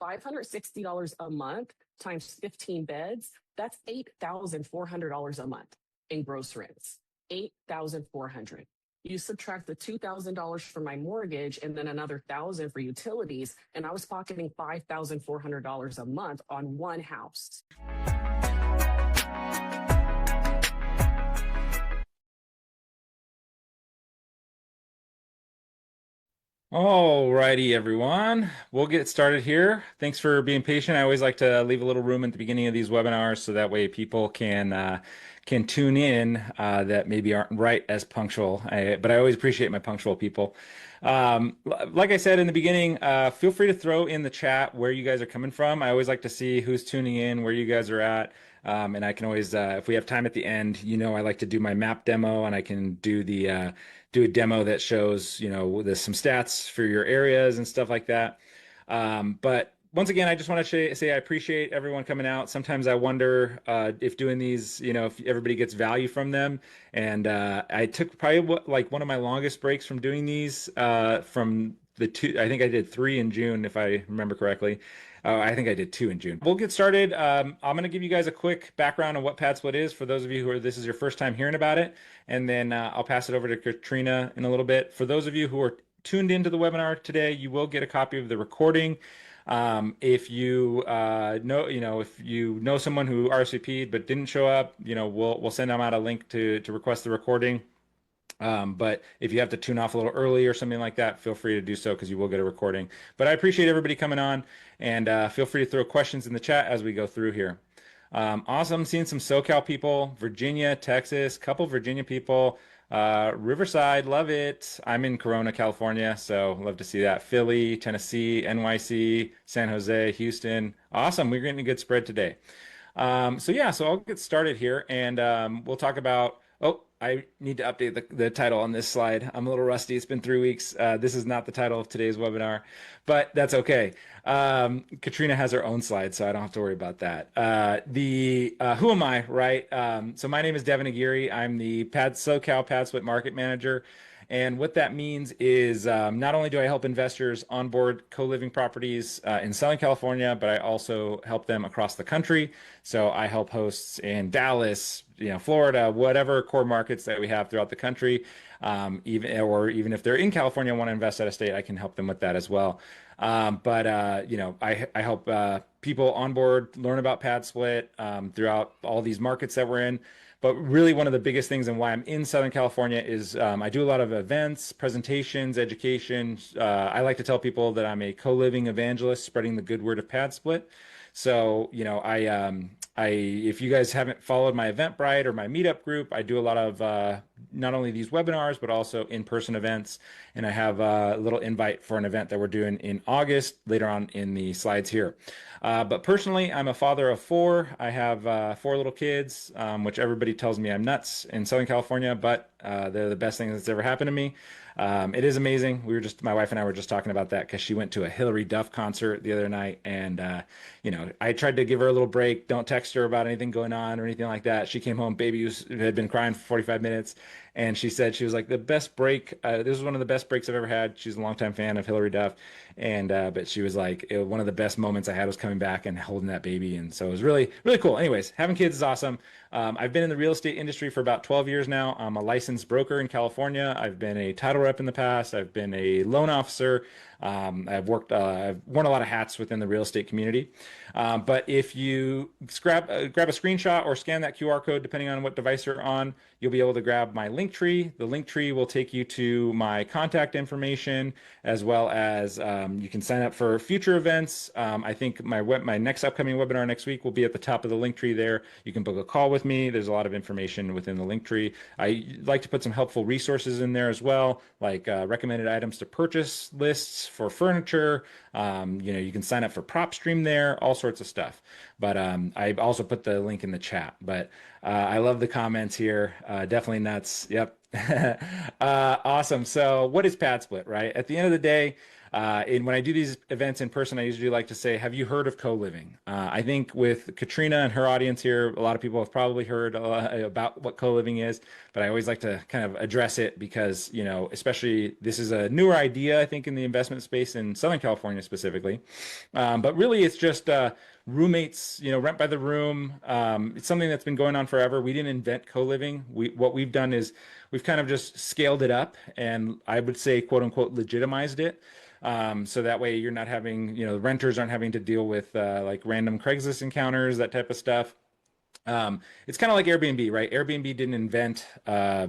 $560 a month times 15 beds, that's $8,400 a month in gross rents. 8,400. You subtract the $2,000 for my mortgage and then another 1,000 for utilities, and I was pocketing $5,400 a month on one house. All righty, everyone. We'll get started here. Thanks for being patient. I always like to leave a little room at the beginning of these webinars so that way people can tune in that maybe aren't right as punctual. But I always appreciate my punctual people. Like I said in the beginning, feel free to throw in the chat where you guys are coming from. I always like to see who's tuning in, where you guys are at. And I can always, if we have time at the end, I like to do my map demo, and I can do a demo that shows, there's some stats for your areas and stuff like that. But once again, I just want to say I appreciate everyone coming out. Sometimes I wonder if doing these, if everybody gets value from them. And I took probably one of my longest breaks from doing these from the two. I think I did 3 in June, if I remember correctly. I think I did 2 in June. We'll get started. I'm going to give you guys a quick background on what PadSplit is for those of you this is your first time hearing about it. And then I'll pass it over to Katrina in a little bit. For those of you who are tuned into the webinar today, you will get a copy of the recording. If you if you know someone who RSVP'd but didn't show up, we'll send them out a link to request the recording. But if you have to tune off a little early or something like that, feel free to do so because you will get a recording. But I appreciate everybody coming on, and feel free to throw questions in the chat as we go through here. Awesome, seeing some SoCal people, Virginia, Texas, couple Virginia people, Riverside, love it. I'm in Corona, California, so love to see that. Philly, Tennessee, NYC, San Jose, Houston. Awesome, we're getting a good spread today. So I'll get started here, and we'll talk about. Oh, I need to update the title on this slide. I'm a little rusty. It's been 3 weeks. This is not the title of today's webinar, but that's okay. Katrina has her own slide, so I don't have to worry about that. Who am I, right? So my name is Devin Aguirre. I'm the SoCal PadSplit Market Manager. And what that means is not only do I help investors onboard co-living properties in Southern California, but I also help them across the country. So I help hosts in Dallas, Florida, whatever core markets that we have throughout the country. Even if they're in California and want to invest out of state, I can help them with that as well. I help people onboard, learn about PadSplit throughout all these markets that we're in. But really, one of the biggest things and why I'm in Southern California is I do a lot of events, presentations, education. I like to tell people that I'm a co-living evangelist, spreading the good word of PadSplit. So, if you guys haven't followed my Eventbrite or my meetup group, I do a lot of not only these webinars, but also in-person events. And I have a little invite for an event that we're doing in August, later on in the slides here. But personally, I'm a father of 4. I have 4 little kids, which everybody tells me I'm nuts in Southern California, but they're the best thing that's ever happened to me. It is amazing. My wife and I were just talking about that because she went to a Hillary Duff concert the other night, and I tried to give her a little break, don't text her about anything going on or anything like that. She came home, baby had been crying for 45 minutes, and she said she was like, the best break. This was one of the best breaks I've ever had. She's a longtime fan of Hillary Duff, and but she was like, one of the best moments I had was coming back and holding that baby, and so it was really, really cool. Anyways, having kids is awesome. I've been in the real estate industry for about 12 years now. I'm a licensed broker in California. I've been a title rep in the past. I've been a loan officer. I've worn a lot of hats within the real estate community. But if you grab a screenshot or scan that QR code, depending on what device you're on, you'll be able to grab my link tree. The link tree will take you to my contact information, as well as you can sign up for future events. I think my next upcoming webinar next week will be at the top of the link tree there. You can book a call with me. There's a lot of information within the link tree. I like to put some helpful resources in there as well, like recommended items to purchase lists for furniture. You can sign up for PropStream there, all sorts of stuff. But I also put the link in the chat. But I love the comments here. Definitely nuts. Yep. Awesome. So what is PadSplit, right? At the end of the day, And when I do these events in person, I usually like to say, have you heard of co-living? I think with Katrina and her audience here, a lot of people have probably heard about what co-living is, but I always like to kind of address it because, you know, especially this is a newer idea, I think, in the investment space in Southern California specifically. But really, it's just roommates, you know, rent by the room. It's something that's been going on forever. We didn't invent co-living. What we've done is we've kind of just scaled it up and I would say, quote unquote, legitimized it. So that way you're not having, you know, the renters aren't having to deal with like random Craigslist encounters, that type of stuff. It's kind of like Airbnb, right? Airbnb didn't invent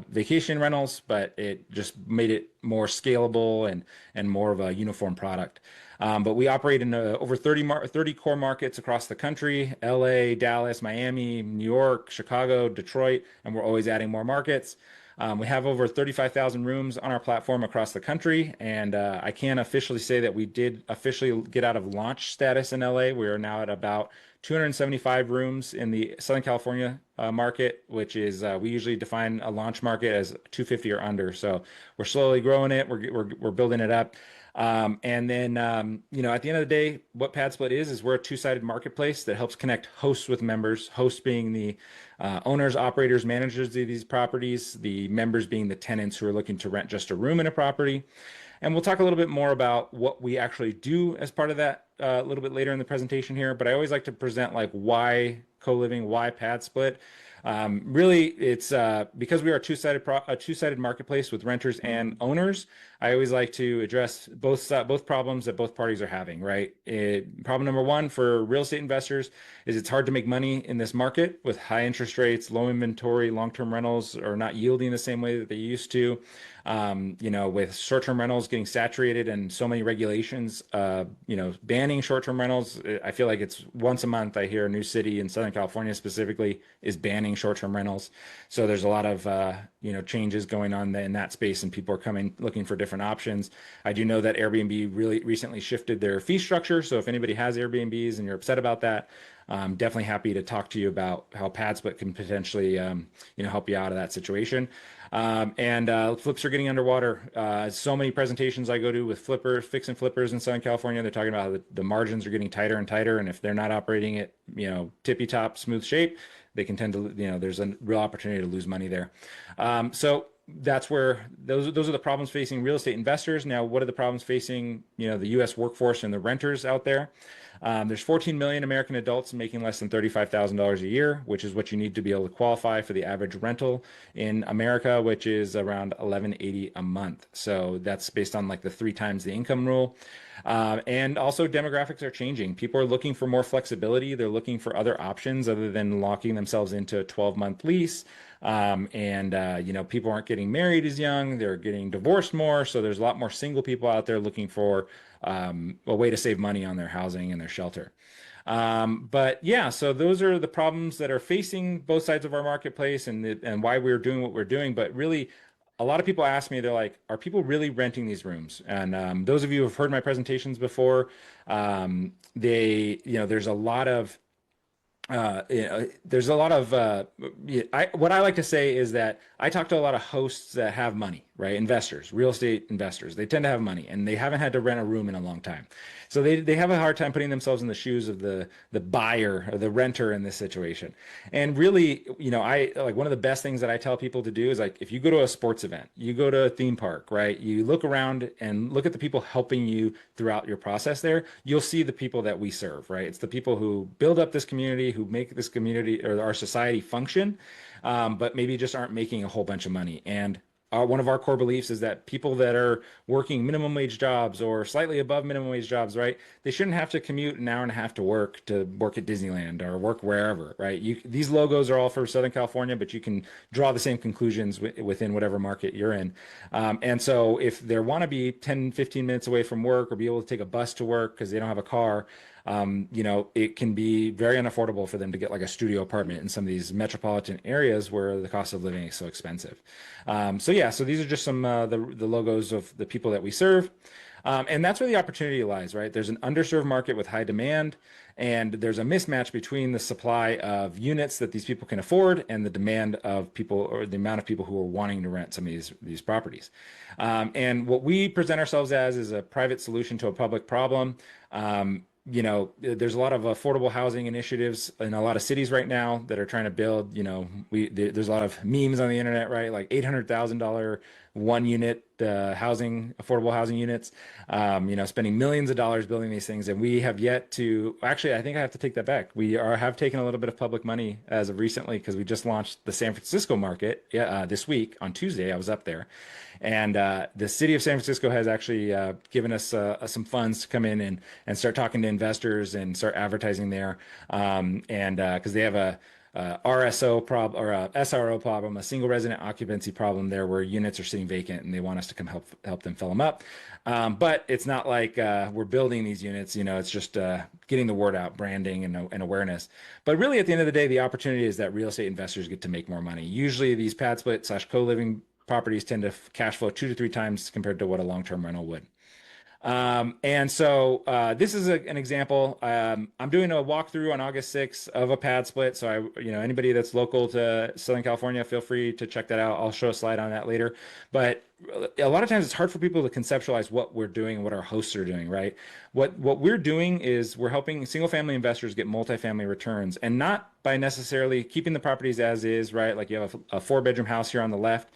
vacation rentals, but it just made it more scalable and more of a uniform product. But we operate in over 30 core markets across the country: LA, Dallas, Miami, New York, Chicago, Detroit, and we're always adding more markets. We have over 35,000 rooms on our platform across the country, and I can officially say that we did officially get out of launch status in LA. We are now at about 275 rooms in the Southern California market, which is we usually define a launch market as 250 or under. So we're slowly growing it. We're building it up. And then, you know, at the end of the day, what PadSplit is we're a two-sided marketplace that helps connect hosts with members, hosts being the owners, operators, managers of these properties, the members being the tenants who are looking to rent just a room in a property. And we'll talk a little bit more about what we actually do as part of that a little bit later in the presentation here. But I always like to present like why co-living, why PadSplit. Really, it's because we are a two-sided marketplace with renters and owners. I always like to address both problems that both parties are having, right? Problem number one for real estate investors is it's hard to make money in this market with high interest rates, low inventory, long-term rentals are not yielding the same way that they used to. You know, with short-term rentals getting saturated and so many regulations, you know, banning short-term rentals. I feel like it's once a month I hear a new city in Southern California specifically is banning short-term rentals. So there's a lot of, you know, changes going on in that space and people are coming looking for different options. I do know that Airbnb really recently shifted their fee structure. So if anybody has Airbnbs and you're upset about that, I'm definitely happy to talk to you about how PadSplit can potentially, you know, help you out of that situation. Flips are getting underwater. So many presentations I go to with fix and flippers in Southern California, they're talking about how the margins are getting tighter and tighter. And if they're not operating at, you know, tippy top smooth shape, they can tend to, you know, there's a real opportunity to lose money there. So that's where those are the problems facing real estate investors. Now, what are the problems facing, you know, the U.S. workforce and the renters out there? There's 14 million American adults making less than $35,000 a year, which is what you need to be able to qualify for the average rental in America, which is around $11.80 a month. So that's based on like the 3 times the income rule. And also demographics are changing. People are looking for more flexibility. They're looking for other options other than locking themselves into a 12-month lease. You know, people aren't getting married as young. They're getting divorced more. So there's a lot more single people out there looking for a way to save money on their housing and their shelter. But yeah, so those are the problems that are facing both sides of our marketplace and why we're doing what we're doing. But really, a lot of people ask me, they're like, are people really renting these rooms? And those of you who have heard my presentations before, you know, there's a lot of you know, there's a lot of what I like to say is that I talk to a lot of hosts that have money, right? Investors, real estate investors. They tend to have money and they haven't had to rent a room in a long time. So they have a hard time putting themselves in the shoes of the buyer or the renter in this situation. And really, you know, I like one of the best things that I tell people to do is like if you go to a sports event, you go to a theme park, right? You look around and look at the people helping you throughout your process there. You'll see the people that we serve, right? It's the people who build up this community, who make this community or our society function, but maybe just aren't making a whole bunch of money. And one of our core beliefs is that people that are working minimum wage jobs or slightly above minimum wage jobs, right? They shouldn't have to commute an hour and a half to work at Disneyland or work wherever, right? These logos are all for Southern California, but you can draw the same conclusions within whatever market you're in. And so if they want to be 10, 15 minutes away from work or be able to take a bus to work because they don't have a car, you know, it can be very unaffordable for them to get like a studio apartment in some of these metropolitan areas where the cost of living is so expensive. So yeah, so these are just some the logos of the people that we serve. And that's where the opportunity lies, right? There's an underserved market with high demand, and there's a mismatch between the supply of units that these people can afford and the demand of people, or the amount of people who are wanting to rent some of these properties. And what we present ourselves as is a private solution to a public problem. There's a lot of affordable housing initiatives in a lot of cities right now that are trying to build, there's a lot of memes on the internet, right? Like $800,000 one unit affordable housing units, spending millions of dollars building these things. And we have yet to, actually, I think I have to take that back. Have taken a little bit of public money as of recently because we just launched the San Francisco market this week on Tuesday. I was up there. And the city of San Francisco has actually given us some funds to come in and start talking to investors and start advertising there. And because they have a RSO problem or a SRO problem, a single resident occupancy problem there where units are sitting vacant and they want us to come help them fill them up. But it's not like we're building these units, it's just getting the word out, branding and awareness. But really at the end of the day, the opportunity is that real estate investors get to make more money. Usually these pad split / co-living properties tend to cash flow 2 to 3 times compared to what a long-term rental would. And so this is an example. I'm doing a walkthrough on August 6th of a pad split. So anybody that's local to Southern California, feel free to check that out. I'll show a slide on that later. But a lot of times it's hard for people to conceptualize what we're doing and what our hosts are doing, right? What we're doing is we're helping single family investors get multifamily returns, and not by necessarily keeping the properties as is, right? Like you have a 4-bedroom house here on the left.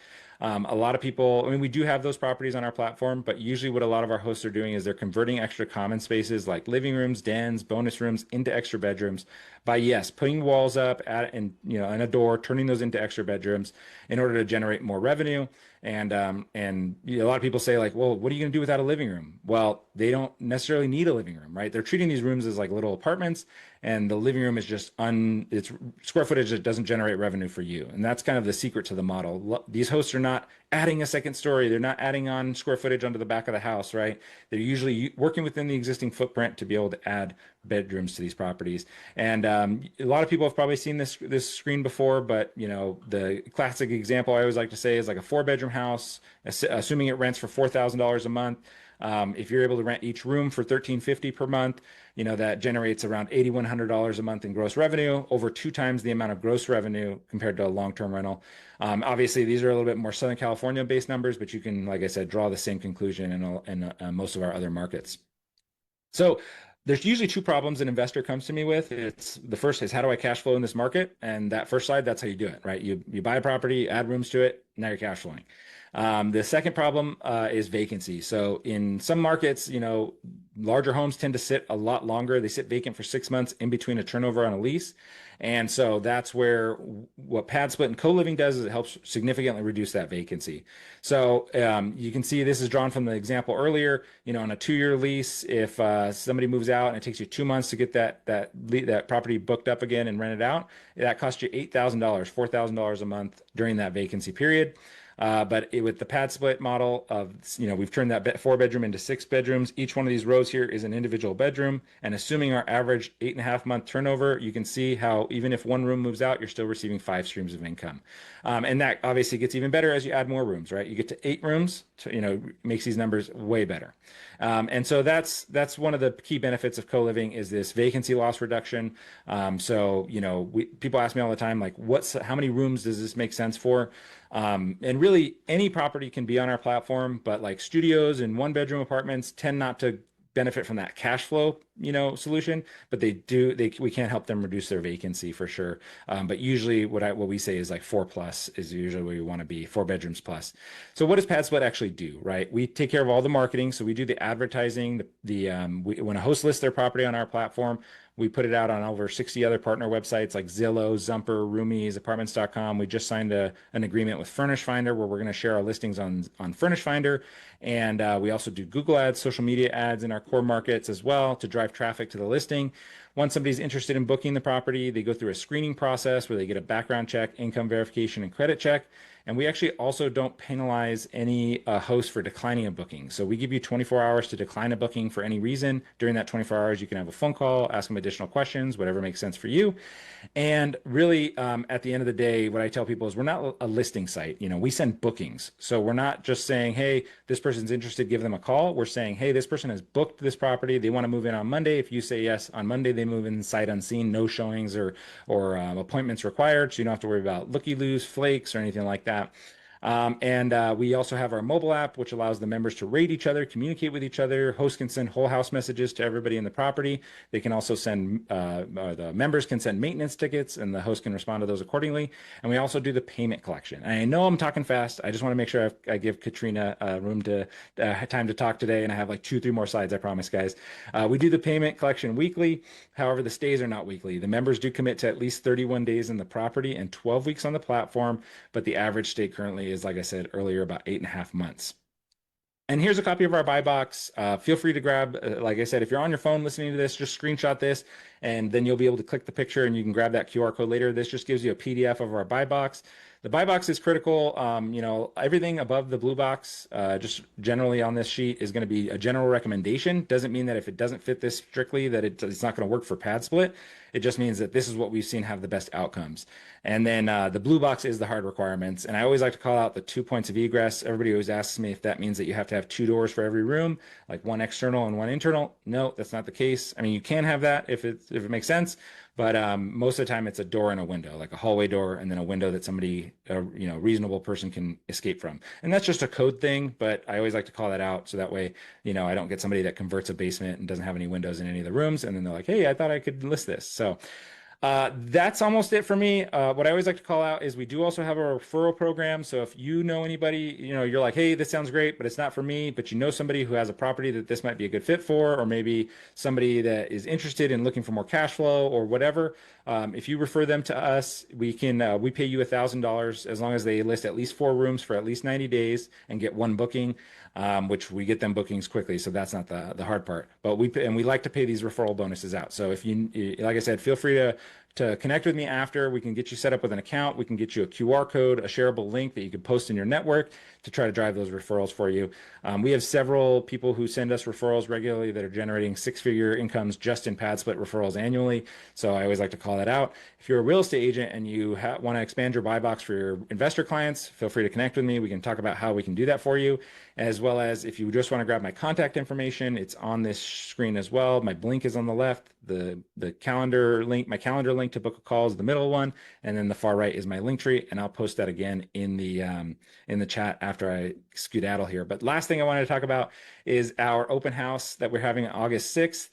A lot of people, we do have those properties on our platform, but usually what a lot of our hosts are doing is they're converting extra common spaces like living rooms, dens, bonus rooms into extra bedrooms by, putting walls up and a door, turning those into extra bedrooms in order to generate more revenue. And a lot of people say like, well, what are you going to do without a living room? Well, they don't necessarily need a living room, right? They're treating these rooms as like little apartments, and the living room is just it's square footage that doesn't generate revenue for you. And that's kind of the secret to the model. These hosts are not adding a second story. They're not adding on square footage onto the back of the house, right? They're usually working within the existing footprint to be able to add bedrooms to these properties. And a lot of people have probably seen this screen before, but the classic example I always like to say is like a 4-bedroom house, assuming it rents for $4,000 a month. If you're able to rent each room for $1,350 per month, that generates around $8,100 a month in gross revenue, over 2 times the amount of gross revenue compared to a long-term rental. Obviously, these are a little bit more Southern California-based numbers, but you can, like I said, draw the same conclusion in most of our other markets. So there's usually 2 problems an investor comes to me with. The first is, how do I cash flow in this market? And that first slide, that's how you do it, right? You buy a property, add rooms to it, now you're cash flowing. The second problem is vacancy. So in some markets, larger homes tend to sit a lot longer. They sit vacant for 6 months in between a turnover on a lease. And so that's where what pad split and co-living does is it helps significantly reduce that vacancy. So you can see this is drawn from the example earlier. On a 2-year lease, if somebody moves out and it takes you 2 months to get that property booked up again and rented out, that costs you $8,000, $4,000 a month during that vacancy period. But with the pad split model of, we've turned that 4-bedroom into 6 bedrooms. Each one of these rows here is an individual bedroom. And assuming our average 8.5-month turnover, you can see how even if one room moves out, you're still receiving 5 streams of income. And that obviously gets even better as you add more rooms, right? You get to 8 rooms, makes these numbers way better. And so that's one of the key benefits of co-living is this vacancy loss reduction. So people ask me all the time, like, how many rooms does this make sense for? And really any property can be on our platform, but like studios and 1-bedroom apartments tend not to benefit from that cash flow, solution, but we can't help them reduce their vacancy for sure. But usually what we say is like 4+ is usually where you want to be, 4 bedrooms plus. So what does pad split actually do, right? We take care of all the marketing. So we do the advertising, when a host lists their property on our platform, we put it out on over 60 other partner websites like Zillow, Zumper, Roomies, Apartments.com. We just signed an agreement with Furnish Finder where we're going to share our listings on Furnish Finder. And we also do Google ads, social media ads in our core markets as well to drive traffic to the listing. Once somebody's interested in booking the property, they go through a screening process where they get a background check, income verification, and credit check. And we actually also don't penalize any host for declining a booking. So we give you 24 hours to decline a booking for any reason. During that 24 hours, you can have a phone call, ask them additional questions, whatever makes sense for you. And really, at the end of the day, what I tell people is we're not a listing site. We send bookings. So we're not just saying, hey, this person's interested, give them a call. We're saying, hey, this person has booked this property. They want to move in on Monday. If you say yes, on Monday, they move in sight unseen, no showings or appointments required. So you don't have to worry about looky-loos, flakes, or anything like that. And we also have our mobile app, which allows the members to rate each other, communicate with each other. Hosts can send whole house messages to everybody in the property. They can also send, the members can send maintenance tickets, and the host can respond to those accordingly. And we also do the payment collection. And I know I'm talking fast. I just want to make sure I give Katrina time to talk today. And I have like 2-3 more slides, I promise, guys. We do the payment collection weekly. However, the stays are not weekly. The members do commit to at least 31 days in the property and 12 weeks on the platform, but the average stay currently is, like I said earlier, about 8.5 months. And here's a copy of our buy box. Feel free to grab, like I said, if you're on your phone listening to this, just screenshot this, and then you'll be able to click the picture and you can grab that QR code later. This just gives you a PDF of our buy box. The buy box is critical. Everything above the blue box, just generally on this sheet, is going to be a general recommendation. Doesn't mean that if it doesn't fit this strictly, that it's not going to work for pad split. It just means that this is what we've seen have the best outcomes. And then the blue box is the hard requirements. And I always like to call out the 2 points of egress. Everybody always asks me if that means that you have to have 2 doors for every room, like 1 external and 1 internal. No, that's not the case. I mean, you can have that if it makes sense. But most of the time, it's a door and a window, like a hallway door, and then a window that somebody, a reasonable person can escape from. And that's just a code thing, but I always like to call that out so that way, I don't get somebody that converts a basement and doesn't have any windows in any of the rooms, and then they're like, hey, I thought I could list this. So that's almost it for me. What I always like to call out is we do also have a referral program. So if you know anybody, you're like, hey, this sounds great, but it's not for me, but you know somebody who has a property that this might be a good fit for, or maybe somebody that is interested in looking for more cash flow or whatever. If you refer them to us, we pay you $1,000 as long as they list at least 4 rooms for at least 90 days and get 1 booking, which we get them bookings quickly. So that's not the hard part, but we like to pay these referral bonuses out. So if like I said, feel free to connect with me after. We can get you set up with an account. We can get you a QR code, a shareable link that you can post in your network to try to drive those referrals for you. We have several people who send us referrals regularly that are generating 6-figure incomes just in pad split referrals annually. So I always like to call that out. If you're a real estate agent and you want to expand your buy box for your investor clients, feel free to connect with me. We can talk about how we can do that for you, as well as if you just want to grab my contact information, it's on this screen as well. My link is on the left. The calendar link, my calendar link to book a call is the middle one, and then the far right is my link tree, and I'll post that again in the chat after I skedaddle here. But last thing I wanted to talk about is our open house that we're having on August 6th.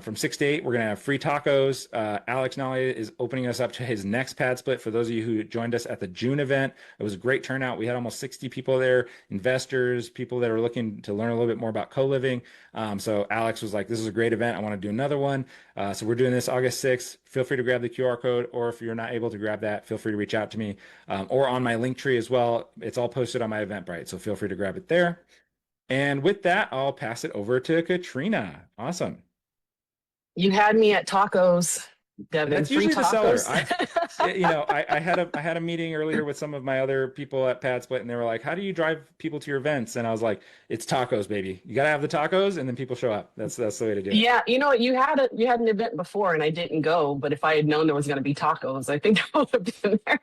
From 6 to 8, we're going to have free tacos. Alex Nolly is opening us up to his next pad split. For those of you who joined us at the June event, it was a great turnout. We had almost 60 people there, investors, people that are looking to learn a little bit more about co-living. So Alex was like, this is a great event. I want to do another one. So we're doing this August 6th. Feel free to grab the QR code, or if you're not able to grab that, feel free to reach out to me, or on my link tree as well. It's all posted on my Eventbrite, so feel free to grab it there. And with that, I'll pass it over to Katrina. Awesome. You had me at tacos, Devin. That's Free usually the tacos. seller. I had a meeting earlier with some of my other people at Pad Split, and they were like, "How do you drive people to your events?" And I was like, "It's tacos, baby. You gotta have the tacos, and then people show up. That's the way to do it." Yeah, you know what? You had an event before, and I didn't go. But if I had known there was going to be tacos, I think I would have been there.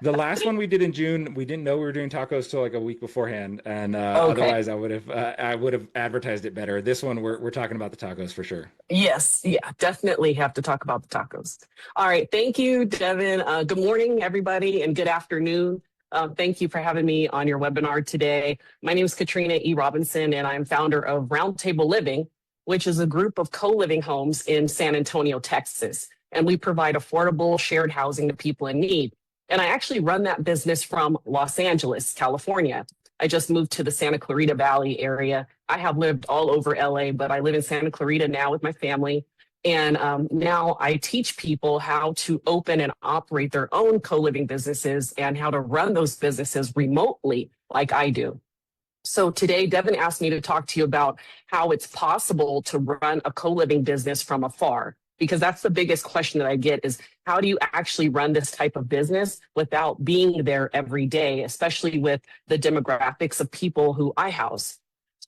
The last one we did in June, we didn't know we were doing tacos till like a week beforehand, and Okay. otherwise I would have advertised it better. This one we're talking about the tacos for sure. Yes, yeah, definitely have to talk about the tacos. All right, thank you, Devin. Good morning, everybody, and good afternoon. Thank you for having me on your webinar today. My name is Katrina E. Robinson, and I'm founder of Roundtable Living, which is a group of co-living homes in San Antonio, Texas. And we provide affordable shared housing to people in need. And I actually run that business from Los Angeles, California. I just moved to the Santa Clarita Valley area. I have lived all over LA, but I live in Santa Clarita now with my family. And now I teach people how to open and operate their own co-living businesses and how to run those businesses remotely like I do. So today, Devin asked me to talk to you about how it's possible to run a co-living business from afar. Because that's the biggest question that I get is how do you actually run this type of business without being there every day, especially with the demographics of people who I house.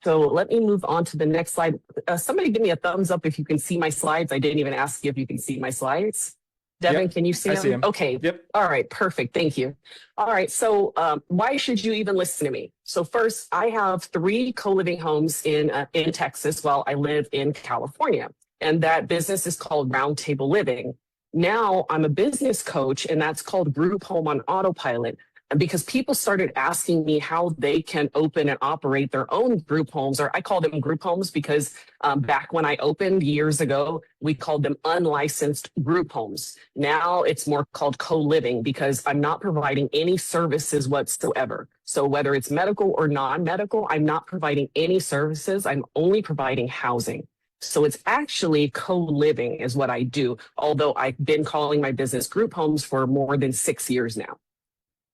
So let me move on to the next slide. Somebody give me a thumbs up if you can see my slides. I didn't even ask you if you can see my slides. Devin, Yep, can you see I them? see them. Okay. Yep. All right. Perfect. Thank you. All right. So why should you even listen to me? So first, I have 3 co-living homes in Texas while I live in California. And that business is called Roundtable Living. Now I'm a business coach, and that's called Group Home on Autopilot. And because people started asking me how they can open and operate their own group homes, or I call them group homes because back when I opened years ago, we called them unlicensed group homes. Now it's more called co-living because I'm not providing any services whatsoever. So whether it's medical or non-medical, I'm not providing any services. I'm only providing housing. So it's actually co-living is what I do, although I've been calling my business group homes for more than 6 years now.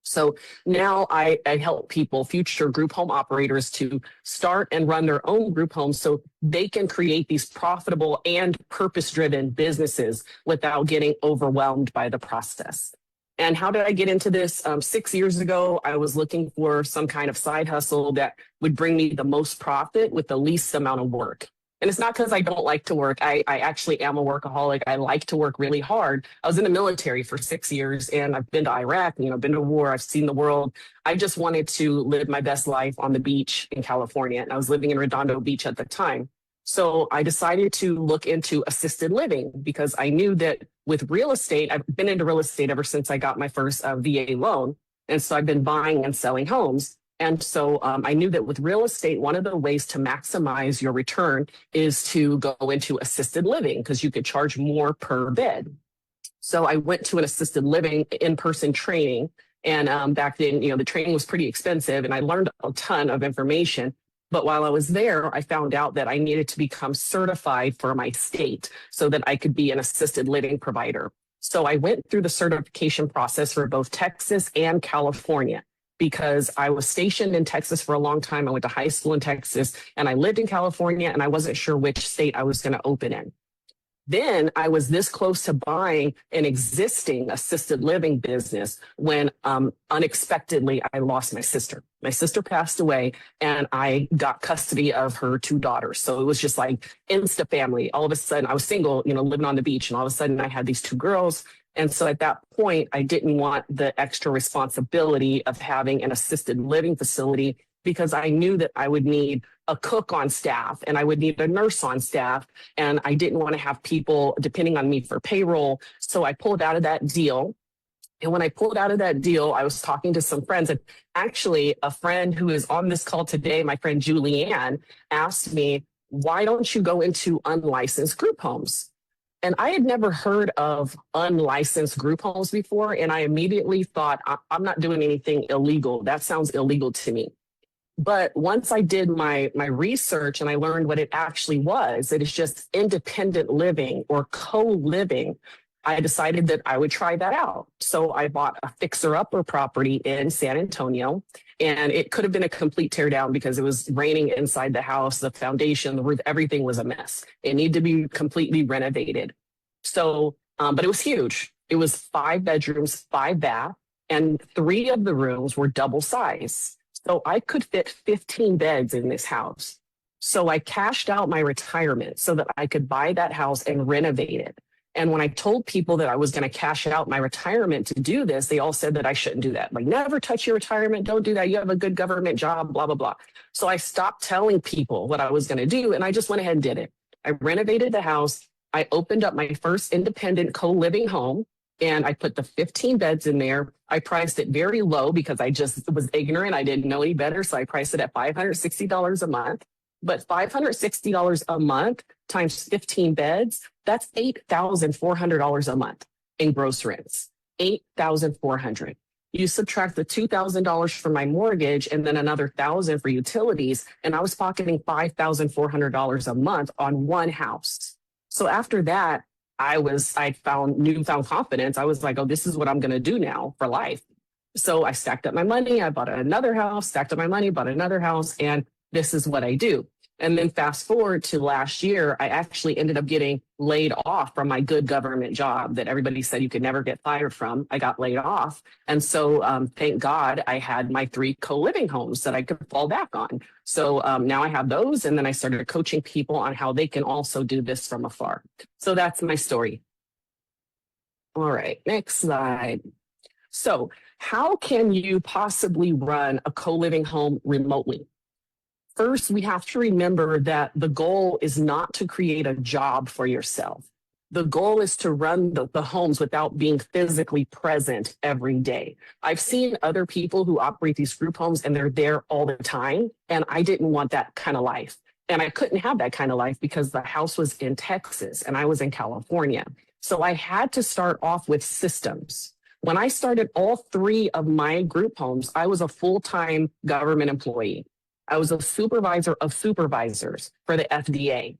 So now I help people, future group home operators, to start and run their own group homes so they can create these profitable and purpose-driven businesses without getting overwhelmed by the process. And how did I get into this? 6 years ago, I was looking for some kind of side hustle that would bring me the most profit with the least amount of work. And it's not because I don't like to work. I actually am a workaholic. I like to work really hard. I was in the military for 6 years and I've been to Iraq, I've been to war, I've seen the world. I just wanted to live my best life on the beach in California. And I was living in Redondo Beach at the time. So I decided to look into assisted living because I knew that with real estate, I've been into real estate ever since I got my first VA loan. And so I've been buying and selling homes. And so I knew that with real estate, one of the ways to maximize your return is to go into assisted living because you could charge more per bed. So I went to an assisted living in-person training. And back then, the training was pretty expensive and I learned a ton of information. But while I was there, I found out that I needed to become certified for my state so that I could be an assisted living provider. So I went through the certification process for both Texas and California, because I was stationed in Texas for a long time. I went to high school in Texas and I lived in California and I wasn't sure which state I was going to open in. Then I was this close to buying an existing assisted living business when unexpectedly I lost my sister. My sister passed away and I got custody of her 2 daughters. So it was just like insta family. All of a sudden I was single, living on the beach, and all of a sudden I had these 2 girls. And so at that point, I didn't want the extra responsibility of having an assisted living facility because I knew that I would need a cook on staff and I would need a nurse on staff. And I didn't want to have people depending on me for payroll. So I pulled out of that deal. And when I pulled out of that deal, I was talking to some friends, and actually a friend who is on this call today, my friend Julianne, asked me, why don't you go into unlicensed group homes? And I had never heard of unlicensed group homes before. And I immediately thought, I'm not doing anything illegal. That sounds illegal to me. But once I did my research and I learned what it actually was, it is just independent living or co-living. I decided that I would try that out. So I bought a fixer-upper property in San Antonio, and it could have been a complete teardown because it was raining inside the house, the foundation, the roof, everything was a mess. It needed to be completely renovated. So, but it was huge. It was 5 bedrooms, 5 bath, and 3 of the rooms were double size. So I could fit 15 beds in this house. So I cashed out my retirement so that I could buy that house and renovate it. And when I told people that I was going to cash out my retirement to do this, they all said that I shouldn't do that. Like, never touch your retirement. Don't do that. You have a good government job, blah, blah, blah. So I stopped telling people what I was going to do. And I just went ahead and did it. I renovated the house. I opened up my first independent co-living home and I put the 15 beds in there. I priced it very low because I just was ignorant. I didn't know any better. So I priced it at $560 a month. But $560 a month times 15 beds, that's $8,400 a month in gross rents. $8,400. You subtract the $2,000 for my mortgage and then another $1,000 for utilities, and I was pocketing $5,400 a month on one house. So after that, I found newfound confidence. I was like, oh, this is what I'm going to do now for life. So I stacked up my money. I bought another house, stacked up my money, bought another house, and this is what I do. And then fast forward to last year, I actually ended up getting laid off from my good government job that everybody said you could never get fired from. I got laid off. And so thank God I had my 3 co-living homes that I could fall back on. So now I have those. And then I started coaching people on how they can also do this from afar. So that's my story. All right, next slide. So how can you possibly run a co-living home remotely? First, we have to remember that the goal is not to create a job for yourself. The goal is to run the homes without being physically present every day. I've seen other people who operate these group homes and they're there all the time. And I didn't want that kind of life. And I couldn't have that kind of life because the house was in Texas and I was in California. So I had to start off with systems. When I started all 3 of my group homes, I was a full-time government employee. I was a supervisor of supervisors for the FDA.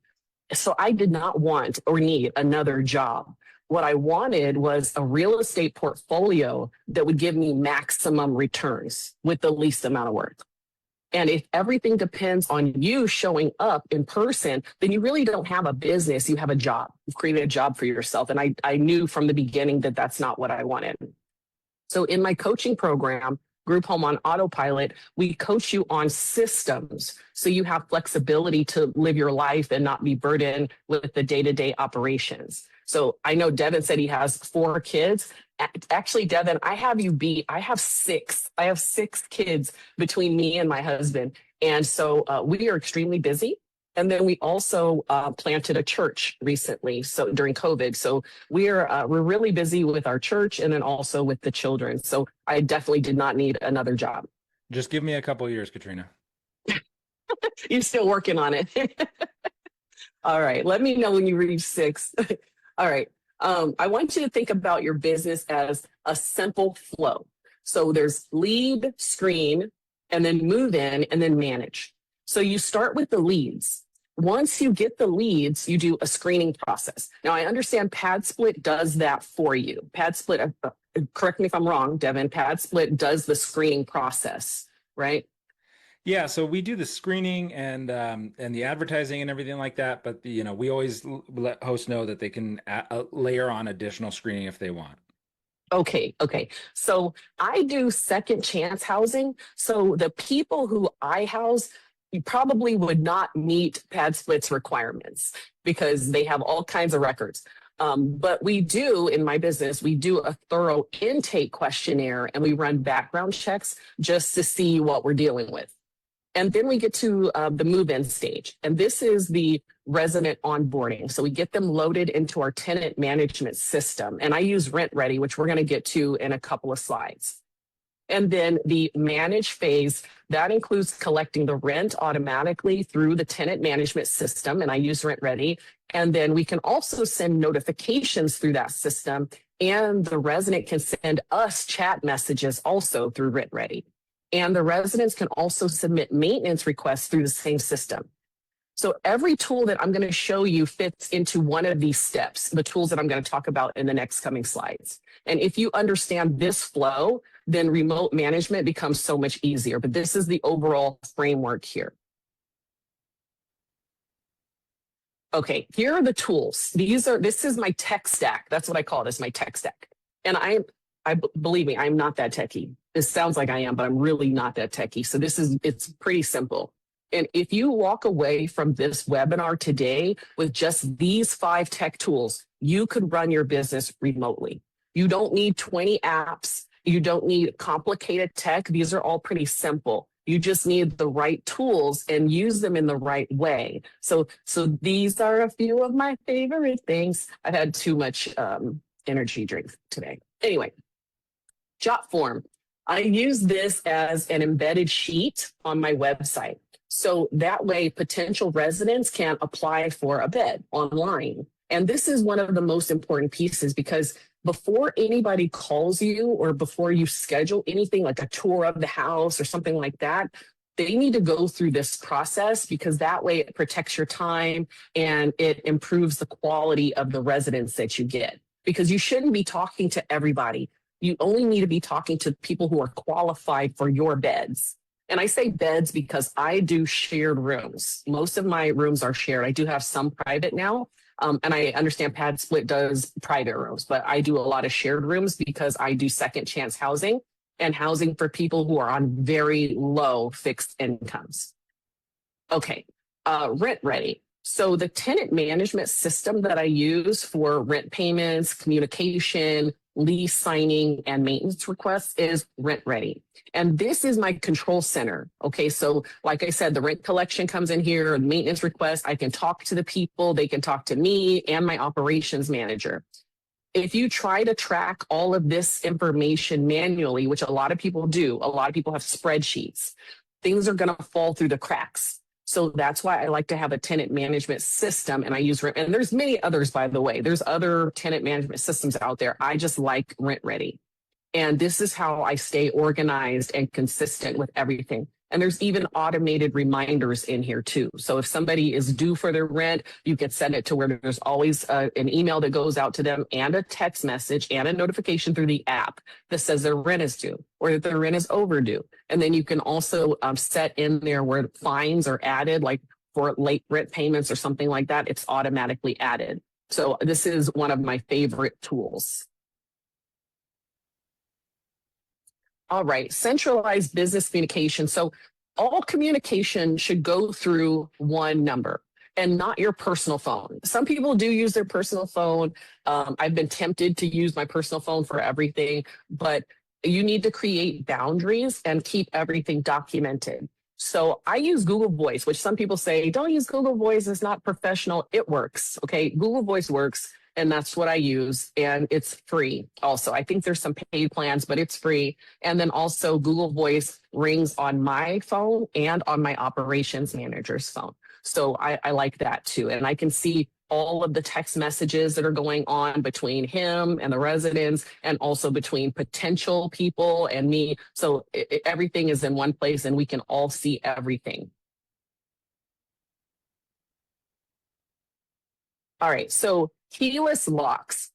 So I did not want or need another job. What I wanted was a real estate portfolio that would give me maximum returns with the least amount of work. And if everything depends on you showing up in person, then you really don't have a business. You have a job. You've created a job for yourself. And I knew from the beginning that that's not what I wanted. So in my coaching program, Group Home on Autopilot, we coach you on systems so you have flexibility to live your life and not be burdened with the day-to-day operations. So I know Devin said he has 4 kids. Actually, Devin, I have you beat. I have 6. I have 6 kids between me and my husband. And so we are extremely busy. And then we also planted a church recently, so during COVID. So we're really busy with our church and then also with the children. So I definitely did not need another job. Just give me a couple of years, Katrina. You're still working on it. All right. Let me know when you reach 6. All right. I want you to think about your business as a simple flow. So there's lead, screen, and then move in, and then manage. So you start with the leads. Once you get the leads, you do a screening process. Now, I understand PadSplit does that for you. PadSplit, correct me if I'm wrong, Devin, PadSplit does the screening process, right? Yeah, so we do the screening and the advertising and everything like that, but we always let hosts know that they can layer on additional screening if they want. Okay. So I do second chance housing. So the people who I house, you probably would not meet PadSplit's requirements because they have all kinds of records. But we do, in my business, we do a thorough intake questionnaire and we run background checks just to see what we're dealing with. And then we get to the move-in stage. And this is the resident onboarding. So we get them loaded into our tenant management system. And I use RentRedi, which we're going to get to in a couple of slides. And then the manage phase, that includes collecting the rent automatically through the tenant management system. And I use RentRedi. And then we can also send notifications through that system. And the resident can send us chat messages also through RentRedi. And the residents can also submit maintenance requests through the same system. So every tool that I'm going to show you fits into one of these steps, the tools that I'm going to talk about in the next coming slides. And if you understand this flow, then remote management becomes so much easier. But this is the overall framework here. Okay, here are the tools. This is my tech stack. That's what I call this, my tech stack. And believe me, I'm not that techie. It sounds like I am, but I'm really not that techie. So it's pretty simple. And if you walk away from this webinar today with just these 5 tech tools, you could run your business remotely. You don't need 20 apps. You don't need complicated tech. These are all pretty simple. You just need the right tools and use them in the right way. So these are a few of my favorite things. I've had too much energy drink today. Anyway, JotForm. I use this as an embedded sheet on my website. So that way potential residents can apply for a bed online. And this is one of the most important pieces because before anybody calls you or before you schedule anything like a tour of the house or something like that, they need to go through this process because that way it protects your time and it improves the quality of the residents that you get. Because you shouldn't be talking to everybody. You only need to be talking to people who are qualified for your beds. And I say beds because I do shared rooms. Most of my rooms are shared. I do have some private now. And I understand Pad Split does private rooms, but I do a lot of shared rooms because I do second chance housing and housing for people who are on very low fixed incomes. Okay, Rent Ready. So the tenant management system that I use for rent payments, communication, lease signing, and maintenance requests is Rent Ready. And this is my control center. Okay, so like I said, the rent collection comes in here, maintenance request. I can talk to the people, they can talk to me and my operations manager. If you try to track all of this information manually, which a lot of people do, a lot of people have spreadsheets, things are going to fall through the cracks. So that's why I like to have a tenant management system, and I use Rent. And there's many others, by the way. There's other tenant management systems out there. I just like Rent Ready. And this is how I stay organized and consistent with everything. And there's even automated reminders in here too. So if somebody is due for their rent, you can send it to where there's always an email that goes out to them and a text message and a notification through the app that says their rent is due or that their rent is overdue. And then you can also set in there where fines are added, like for late rent payments or something like that, it's automatically added. So this is one of my favorite tools. All right, centralized business communication. So all communication should go through one number and not your personal phone. Some people do use their personal phone. I've been tempted to use my personal phone for everything, but you need to create boundaries and keep everything documented. So I use Google Voice, which some people say, don't use Google Voice, it's not professional. It works, okay? Google Voice works. And that's what I use. And it's free also. I think there's some paid plans, but it's free. And then also Google Voice rings on my phone and on my operations manager's phone. So I like that too. And I can see all of the text messages that are going on between him and the residents and also between potential people and me. So everything is in one place and we can all see everything. All right, so keyless locks.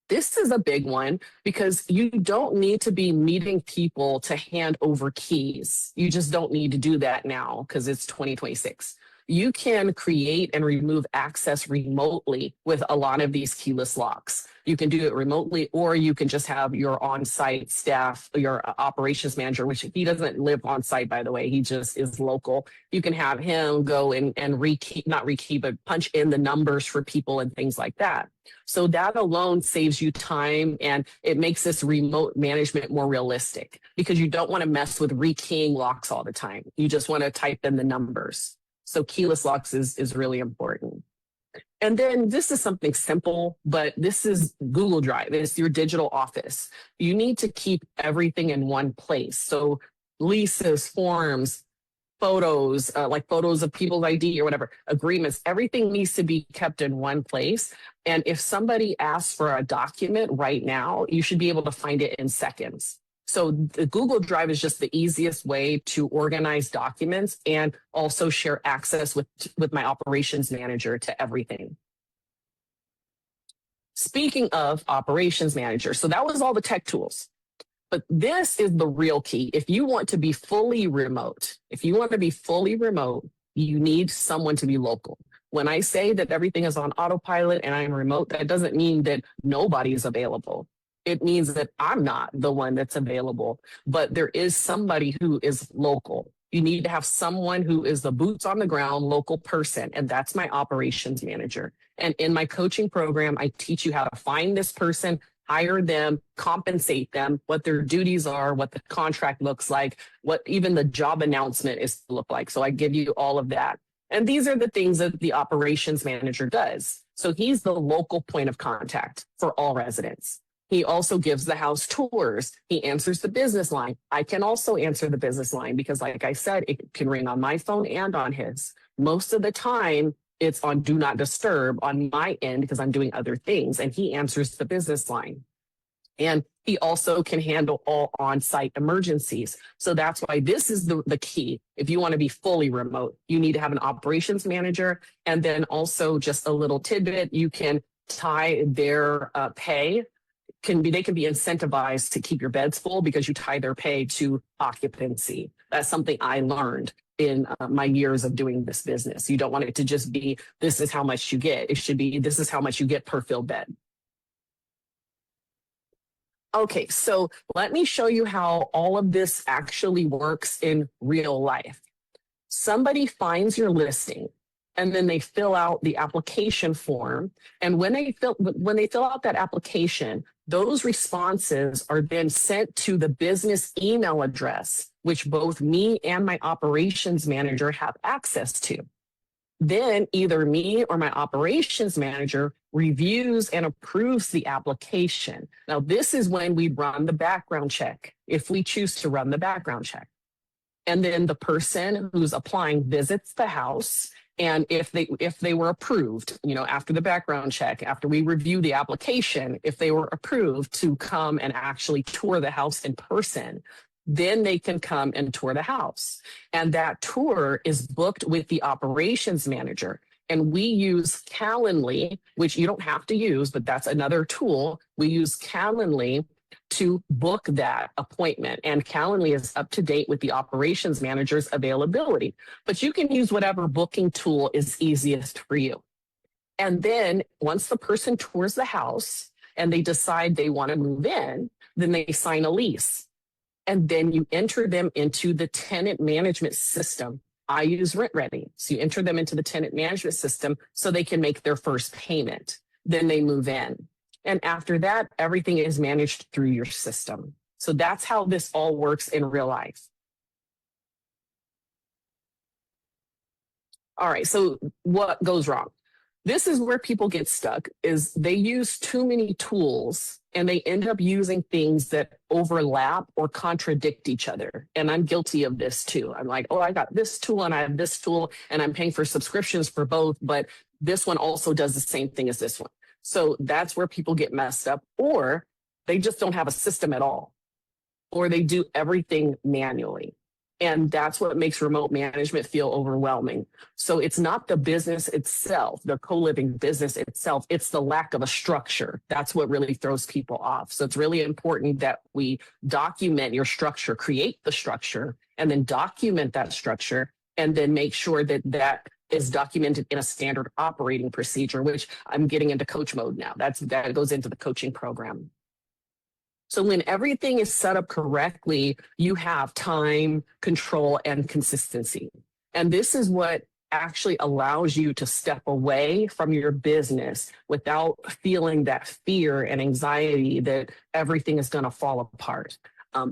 This is a big one because you don't need to be meeting people to hand over keys. You just don't need to do that now because it's 2026. You can create and remove access remotely with a lot of these keyless locks. You can do it remotely, or you can just have your on-site staff, your operations manager, which he doesn't live on site, by the way, he just is local. You can have him go and rekey, not rekey, but punch in the numbers for people and things like that. So that alone saves you time and it makes this remote management more realistic because you don't want to mess with rekeying locks all the time. You just want to type in the numbers. So keyless locks is really important. And then this is something simple, but this is Google Drive. It's your digital office. You need to keep everything in one place. So leases, forms, photos, like photos of people's ID or whatever, agreements, everything needs to be kept in one place. And if somebody asks for a document right now, you should be able to find it in seconds. So the Google Drive is just the easiest way to organize documents and also share access with my operations manager to everything. Speaking of operations manager, so that was all the tech tools. But this is the real key. If you want to be fully remote, you need someone to be local. When I say that everything is on autopilot and I'm remote, that doesn't mean that nobody is available. It means that I'm not the one that's available, but there is somebody who is local. You need to have someone who is the boots on the ground local person, and that's my operations manager. And in my coaching program, I teach you how to find this person, hire them, compensate them, what their duties are, what the contract looks like, what even the job announcement is to look like. So I give you all of that. And these are the things that the operations manager does. So he's the local point of contact for all residents. He also gives the house tours. He answers the business line. I can also answer the business line because, like I said, it can ring on my phone and on his. Most of the time, it's on do not disturb on my end because I'm doing other things, and he answers the business line. And he also can handle all on-site emergencies. So that's why this is the key. If you want to be fully remote, you need to have an operations manager. And then also just a little tidbit, you can tie their pay they can be incentivized to keep your beds full because you tie their pay to occupancy. That's something I learned in my years of doing this business. You don't want it to just be, this is how much you get. It should be, this is how much you get per filled bed. Okay, so let me show you how all of this actually works in real life. Somebody finds your listing and then they fill out the application form. And when they fill out that application, those responses are then sent to the business email address, which both me and my operations manager have access to. Then either me or my operations manager reviews and approves the application. Now, this is when we run the background check, if we choose to run the background check. And then the person who's applying visits the house. And if they were approved, after the background check, after we review the application, if they were approved to come and actually tour the house in person, then they can come and tour the house. And that tour is booked with the operations manager. And we use Calendly, which you don't have to use, but that's another tool. We use Calendly to book that appointment. And Calendly is up to date with the operations manager's availability. But you can use whatever booking tool is easiest for you. And then once the person tours the house and they decide they want to move in, then they sign a lease. And then you enter them into the tenant management system. I use RentRedi. So you enter them into the tenant management system so they can make their first payment. Then they move in. And after that, everything is managed through your system. So that's how this all works in real life. All right, so what goes wrong? This is where people get stuck, is they use too many tools and they end up using things that overlap or contradict each other. And I'm guilty of this too. I'm like, oh, I got this tool and I have this tool and I'm paying for subscriptions for both, but this one also does the same thing as this one. So that's where people get messed up, or they just don't have a system at all, or they do everything manually. And that's what makes remote management feel overwhelming. So it's not the business itself, the co-living business itself, it's the lack of a structure. That's what really throws people off. So it's really important that we document your structure, create the structure, and then document that structure, and then make sure that that is documented in a standard operating procedure, which I'm getting into coach mode now. That goes into the coaching program. So when everything is set up correctly, you have time, control, and consistency. And this is what actually allows you to step away from your business without feeling that fear and anxiety that everything is going to fall apart.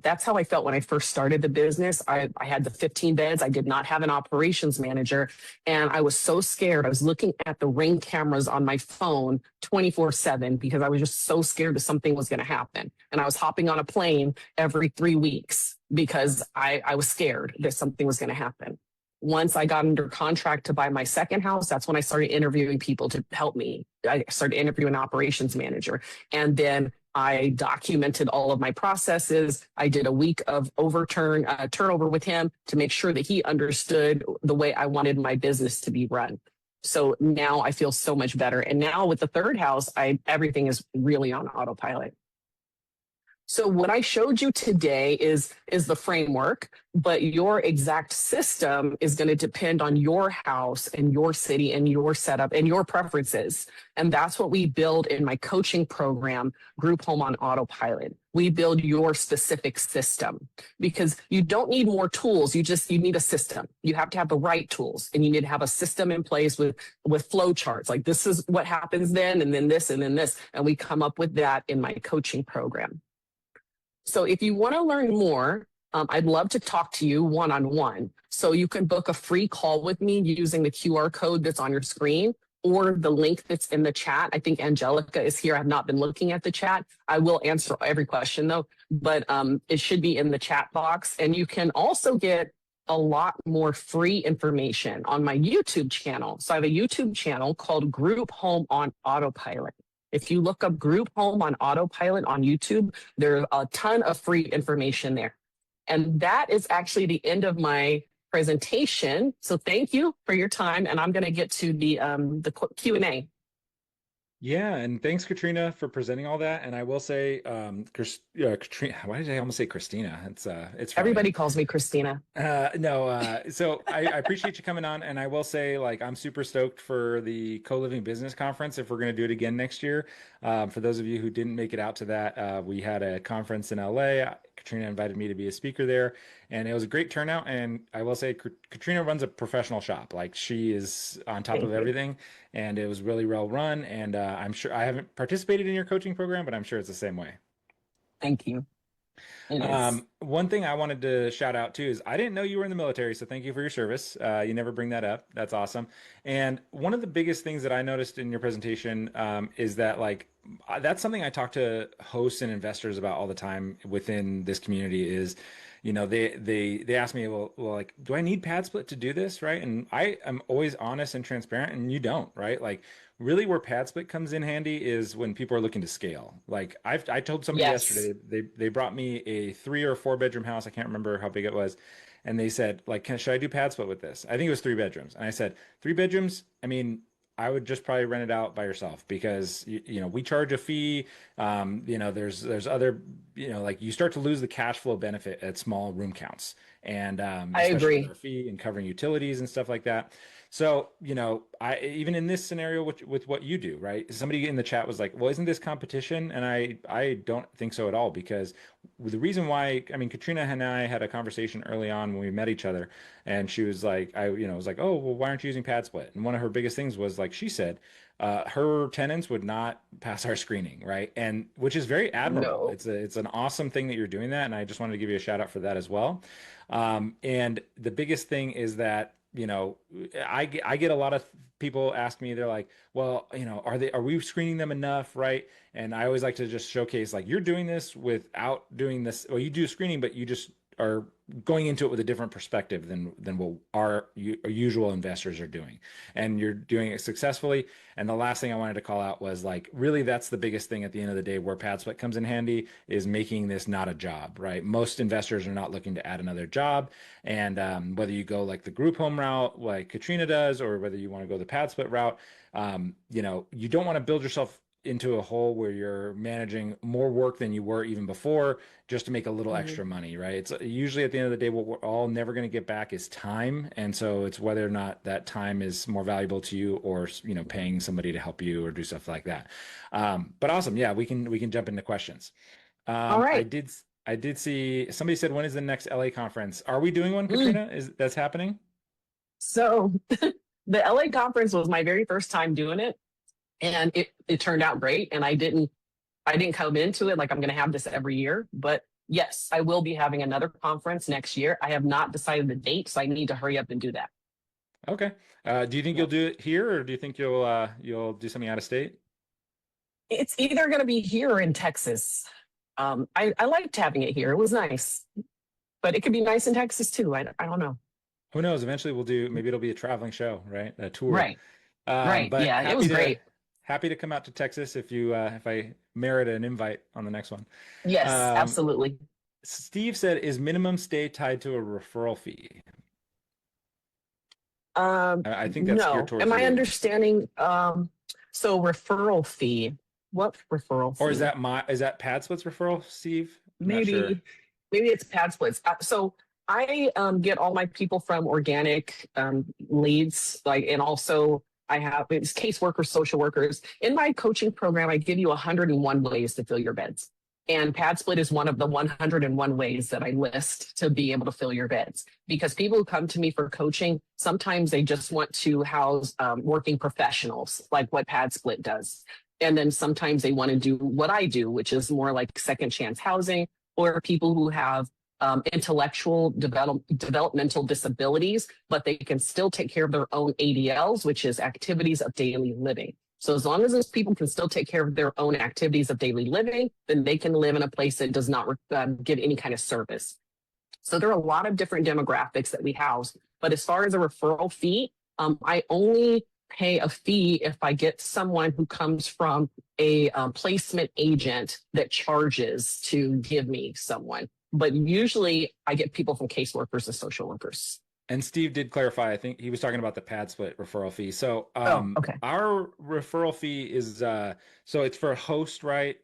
That's how I felt when I first started the business. I had the 15 beds. I did not have an operations manager. And I was so scared. I was looking at the Ring cameras on my phone 24/7 because I was just so scared that something was going to happen. And I was hopping on a plane every 3 weeks because I was scared that something was going to happen. Once I got under contract to buy my second house, that's when I started interviewing people to help me. I started interviewing an operations manager. And then I documented all of my processes. I did a week of turnover with him to make sure that he understood the way I wanted my business to be run. So now I feel so much better. And now with the third house, everything is really on autopilot. So what I showed you today is the framework, but your exact system is going to depend on your house and your city and your setup and your preferences. And that's what we build in my coaching program, Group Home on Autopilot. We build your specific system because you don't need more tools. You need a system. You have to have the right tools, and you need to have a system in place with flow charts. Like, this is what happens then, and then this, and then this. And we come up with that in my coaching program. So if you want to learn more, I'd love to talk to you one-on-one. So you can book a free call with me using the QR code that's on your screen or the link that's in the chat. I think Angelica is here. I've not been looking at the chat. I will answer every question though, but it should be in the chat box. And you can also get a lot more free information on my YouTube channel. So I have a YouTube channel called Group Home on Autopilot. If you look up Group Home on Autopilot on YouTube, there's a ton of free information there. And that is actually the end of my presentation. So thank you for your time. And I'm going to get to the Q&A. Yeah, and thanks, Katrina, for presenting all that. And I will say, Katrina, why did I almost say Christina? It's Friday. Everybody calls me Christina. No, so I appreciate you coming on, and I will say, like, I'm super stoked for the Co-Living Business Conference if we're going to do it again next year. For those of you who didn't make it out to that, we had a conference in LA. Katrina invited me to be a speaker there, and it was a great turnout. And I will say, Katrina runs a professional shop. Like, she is on top of Thank you. everything, and it was really well run. And I'm sure I haven't participated in your coaching program, but I'm sure it's the same way. Thank you. It is. One thing I wanted to shout out too is I didn't know you were in the military, so thank you for your service. You never bring that up. That's awesome. And one of the biggest things that I noticed in your presentation is that like that's something I talk to hosts and investors about all the time within this community is, they ask me, well, like, do I need pad split to do this, right? And I am always honest and transparent, and you don't, right? Like really where pad split comes in handy is when people are looking to scale. Like I told somebody Yes. yesterday, they brought me a 3 or 4 bedroom house. I can't remember how big it was. And they said, like, should I do pad split with this? I think it was 3 bedrooms. And I said, 3 bedrooms? I mean, I would just probably rent it out by yourself because we charge a fee. There's other, like you start to lose the cash flow benefit at small room counts, and I especially with agree. our fee and covering utilities and stuff like that. So, I even in this scenario with what you do, right? Somebody in the chat was like, "Well, isn't this competition?" And I don't think so at all because the reason why, I mean, Katrina and I had a conversation early on when we met each other, and she was like, I was like, "Oh, well, why aren't you using pad split?" And one of her biggest things was like she said, her tenants would not pass our screening, right? And which is very admirable. No. It's an awesome thing that you're doing that, and I just wanted to give you a shout out for that as well. And the biggest thing is that I get a lot of people ask me, they're like, well, are we screening them enough, right? And I always like to just showcase like you're doing this without doing this, or you do screening, but you just are going into it with a different perspective than what our usual investors are doing, and you're doing it successfully. And the last thing I wanted to call out was like, really, that's the biggest thing at the end of the day where pad split comes in handy is making this not a job, right? Most investors are not looking to add another job. And whether you go like the group home route, like Katrina does, or whether you want to go the pad split route, you don't want to build yourself into a hole where you're managing more work than you were even before just to make a little Mhm. extra money, right? It's usually at the end of the day, what we're all never going to get back is time. And so it's whether or not that time is more valuable to you or, paying somebody to help you or do stuff like that. But awesome. Yeah, we can jump into questions. All I right. did, I did see somebody said, when is the next LA conference? Are we doing one, Mm. Katrina? Is that's happening? So the LA conference was my very first time doing it, and it turned out great. And I didn't come into it like I'm going to have this every year, but yes, I will be having another conference next year. I have not decided the date, so I need to hurry up and do that. Okay. Do you think you'll Yep. do it here, or do you think you'll do something out of state? It's either going to be here or in Texas. I liked having it here. It was nice, but it could be nice in Texas too. I don't know. Who knows? Eventually, maybe it'll be a traveling show, right? A tour. Right. Right. But Yeah, it was great. happy to come out to Texas if I merit an invite on the next one. Yes, Um, absolutely. Steve said, "Is minimum stay tied to a referral fee?" I think that's geared No. towards Am I you. understanding? So referral fee. What referral Or is fee? that Pad Split's referral, Steve? I'm not sure. Maybe, maybe it's pad splits. So I get all my people from organic leads, like, and also I have it's caseworkers, social workers. In my coaching program, I give you 101 ways to fill your beds. And pad split is one of the 101 ways that I list to be able to fill your beds. Because people who come to me for coaching, sometimes they just want to house working professionals, like what pad split does. And then sometimes they want to do what I do, which is more like second chance housing, or people who have developmental disabilities, but they can still take care of their own ADLs, which is activities of daily living. So as long as those people can still take care of their own activities of daily living, then they can live in a place that does not give any kind of service. So there are a lot of different demographics that we house. But as far as a referral fee, I only pay a fee if I get someone who comes from a placement agent that charges to give me someone. But usually I get people from caseworkers and social workers. And Steve did clarify, I think he was talking about the pad split referral fee. So Oh, okay. our referral fee is so it's for a host, right?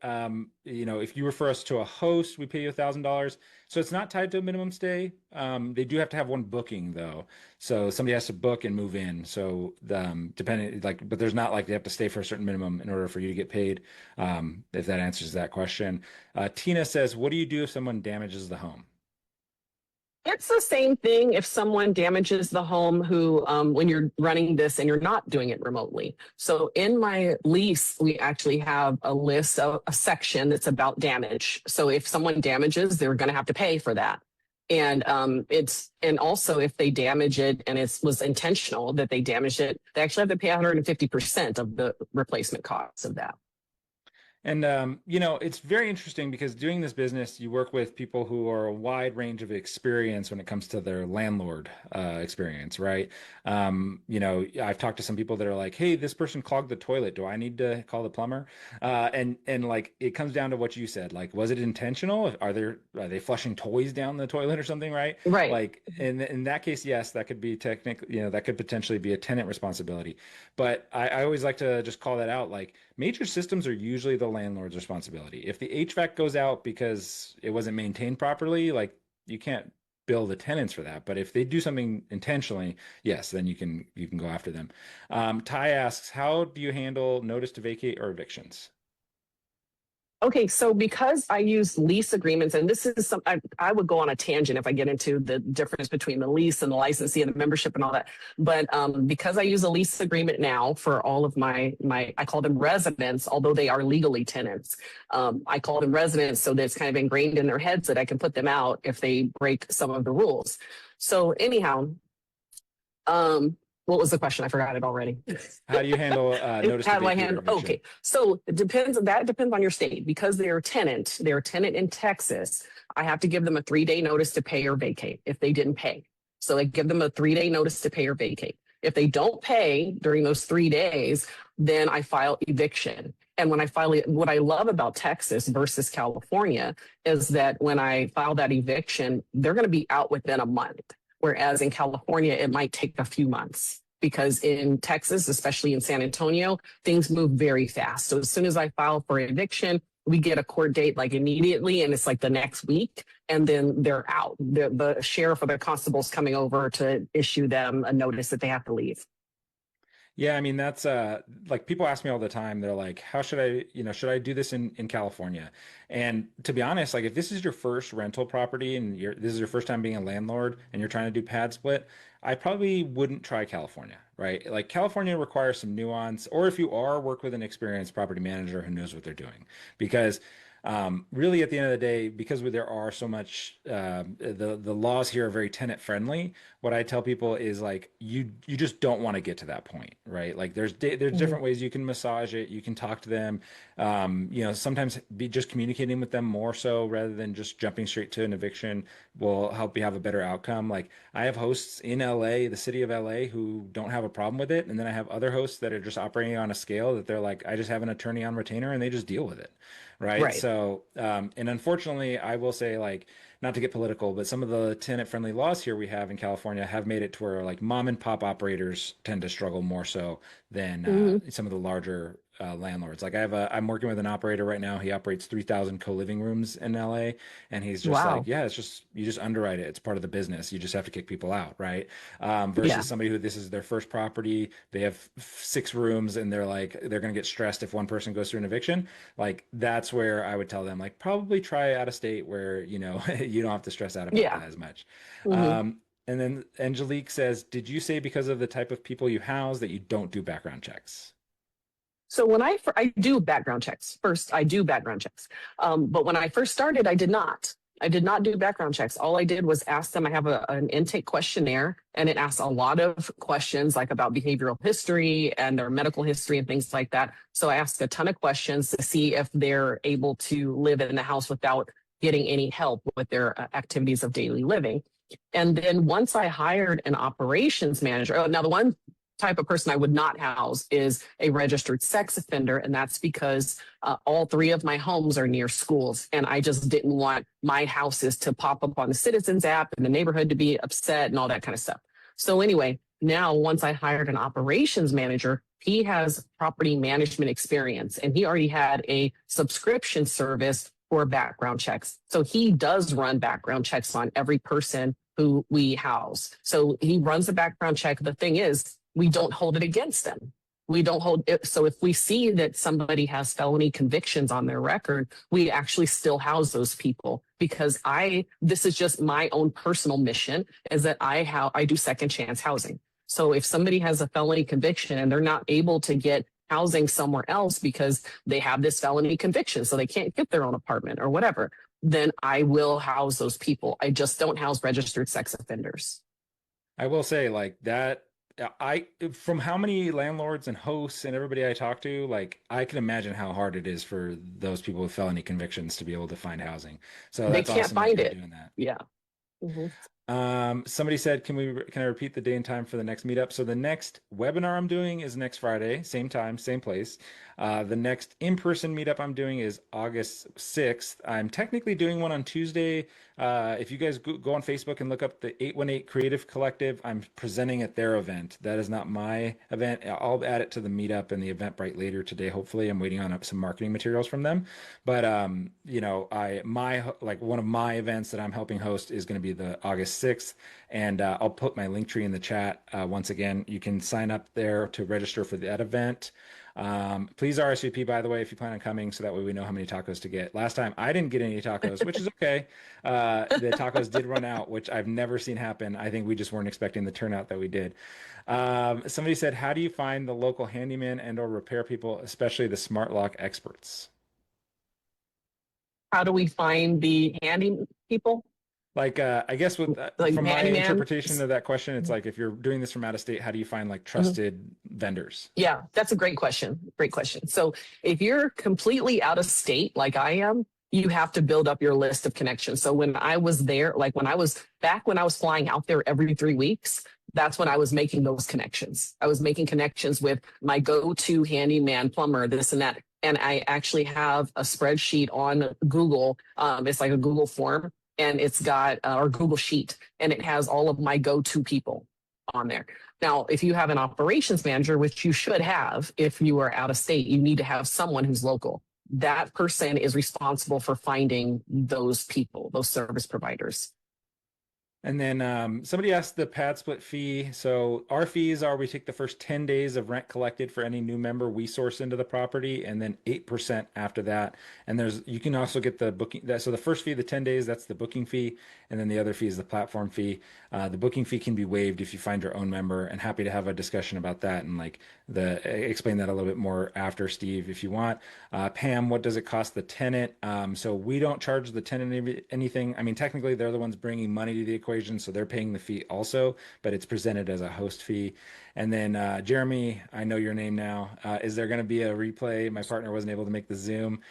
If you refer us to a host, we pay you $1,000. So it's not tied to a minimum stay. They do have to have one booking though. So somebody has to book and move in. So depending but there's not like they have to stay for a certain minimum in order for you to get paid. If that answers that question. Tina says, what do you do if someone damages the home? It's the same thing if someone damages the home when you're running this and you're not doing it remotely. So in my lease, we actually have a list of a section that's about damage. So if someone damages, they're going to have to pay for that. And and also if they damage it and it was intentional that they damaged it, they actually have to pay 150% of the replacement costs of that. And it's very interesting because doing this business, you work with people who are a wide range of experience when it comes to their landlord experience, right? I've talked to some people that are like, "Hey, this person clogged the toilet. Do I need to call the plumber?" And like it comes down to what you said. Like, was it intentional? Are they flushing toys down the toilet or something, right? Right. Like in that case, yes, that could be technically, that could potentially be a tenant responsibility. But I always like to just call that out. Like major systems are usually the landlord's responsibility. If the HVAC goes out because it wasn't maintained properly, like you can't bill the tenants for that. But if they do something intentionally, yes, then you can go after them. Ty asks, how do you handle notice to vacate or evictions? Okay, so because I use lease agreements, and this is I would go on a tangent if I get into the difference between the lease and the licensee and the membership and all that. But because I use a lease agreement now for all of my I call them residents, although they are legally tenants. I call them residents so that it's kind of ingrained in their heads that I can put them out if they break some of the rules. So anyhow, what was the question? I forgot it already. How do you handle notice to How do I vacate or handle? eviction? Okay, so it depends. That depends on your state because they're a tenant. They're a tenant in Texas. I have to give them a 3-day notice to pay or vacate if they didn't pay. So I give them a 3-day notice to pay or vacate. If they don't pay during those 3 days, then I file eviction. And when I file it, what I love about Texas versus California is that when I file that eviction, they're going to be out within a month. Whereas in California, it might take a few months because in Texas, especially in San Antonio, things move very fast. So as soon as I file for eviction, we get a court date like immediately and it's like the next week and then they're out. The sheriff or the constable's coming over to issue them a notice that they have to leave. Yeah, I mean that's like people ask me all the time. They're like, "How should should I do this in California?" And to be honest, like if this is your first rental property and this is your first time being a landlord and you're trying to do pad split, I probably wouldn't try California, right? Like California requires some nuance, or if you are, work with an experienced property manager who knows what they're doing, because really at the end of the day, because there are so much the laws here are very tenant friendly. What I tell people is like you just don't want to get to that point, right? Like there's different ways you can massage it. You can talk to them. Sometimes be just communicating with them more so rather than just jumping straight to an eviction will help you have a better outcome. Like I have hosts in LA, the city of LA, who don't have a problem with it, and then I have other hosts that are just operating on a scale that they're like, I just have an attorney on retainer and they just deal with it. Right. Right. So, and unfortunately, I will say, like, not to get political, but some of the tenant-friendly laws here we have in California have made it to where, like, mom and pop operators tend to struggle more so than some of the larger landlords. Like, I'm working with an operator right now. He operates 3,000 co-living rooms in LA, and he's just Wow. like, yeah, it's just you just underwrite it. It's part of the business. You just have to kick people out, right? Versus Yeah. somebody who this is their first property. They have 6 rooms, and they're going to get stressed if one person goes through an eviction. Like that's where I would tell them, like, probably try out of state where, you don't have to stress out about Yeah. that as much. hmm And then Angelique says, did you say because of the type of people you house that you don't do background checks? So when I do background checks, first I do background checks. But when I first started, I did not. I did not do background checks. All I did was ask them. I have an intake questionnaire and it asks a lot of questions like about behavioral history and their medical history and things like that. So I asked a ton of questions to see if they're able to live in the house without getting any help with their activities of daily living. And then once I hired an operations manager, now the one type of person I would not house is a registered sex offender. And that's because all 3 of my homes are near schools. And I just didn't want my houses to pop up on the Citizens app and the neighborhood to be upset and all that kind of stuff. So anyway, now once I hired an operations manager, he has property management experience and he already had a subscription service for background checks. So he does run background checks on every person who we house. So he runs the background check. The thing is, we don't hold it against them. We don't hold it. So if we see that somebody has felony convictions on their record, we actually still house those people because this is just my own personal mission is that I do second chance housing. So if somebody has a felony conviction and they're not able to get housing somewhere else because they have this felony conviction, so they can't get their own apartment or whatever, then I will house those people. I just don't house registered sex offenders. I will say like that. From how many landlords and hosts and everybody I talk to, like I can imagine how hard it is for those people with felony convictions to be able to find housing. So They that's can't awesome that find you're it. doing that. Yeah. Mhm. Somebody said, can I repeat the day and time for the next meetup? So the next webinar I'm doing is next Friday, same time, same place. The next in-person meetup I'm doing is August 6th. I'm technically doing one on Tuesday. If you guys go on Facebook and look up the 818 Creative Collective, I'm presenting at their event. That is not my event. I'll add it to the meetup and the Eventbrite later today. Hopefully, I'm waiting on some marketing materials from them. But you know, one of my events that I'm helping host is going to be the August 6th, and I'll put my link tree in the chat. Once again, you can sign up there to register for that event. Please RSVP, by the way, if you plan on coming, so that way we know how many tacos to get. Last time I didn't get any tacos, which is okay. The tacos did run out, which I've never seen happen. I think we just weren't expecting the turnout that we did. Somebody said, how do you find the local handyman and or repair people, especially the smart lock experts? How do we find the handy people? Like, I guess Like from my handyman? interpretation of that question, it's like if you're doing this from out of state, how do you find like trusted vendors? Yeah, that's a great question. Great question. So if you're completely out of state like I am, you have to build up your list of connections. So when I was there, like when I was flying out there every 3 weeks, that's when I was making those connections. I was making connections with my go-to handyman, plumber, this and that. And I actually have a spreadsheet on Google. It's like a Google form and it's got or Google Sheet, and it has all of my go-to people on there. Now, if you have an operations manager, which you should have if you are out of state, you need to have someone who's local. That person is responsible for finding those people, those service providers. And then somebody asked the pad split fee. So our fees are we take the first 10 days of rent collected for any new member we source into the property, and then 8% after that. And you can also get the booking. So the first fee, the 10 days, that's the booking fee. And then the other fee is the platform fee. The booking fee can be waived if you find your own member, and happy to have a discussion about that and like explain that a little bit more after, Steve, if you want. Pam, what does it cost the tenant? So we don't charge the tenant anything. I mean, technically they're the ones bringing money to the equation, so they're paying the fee also, but it's presented as a host fee. And then Jeremy, I know your name now. Is there going to be a replay? My partner wasn't able to make the Zoom.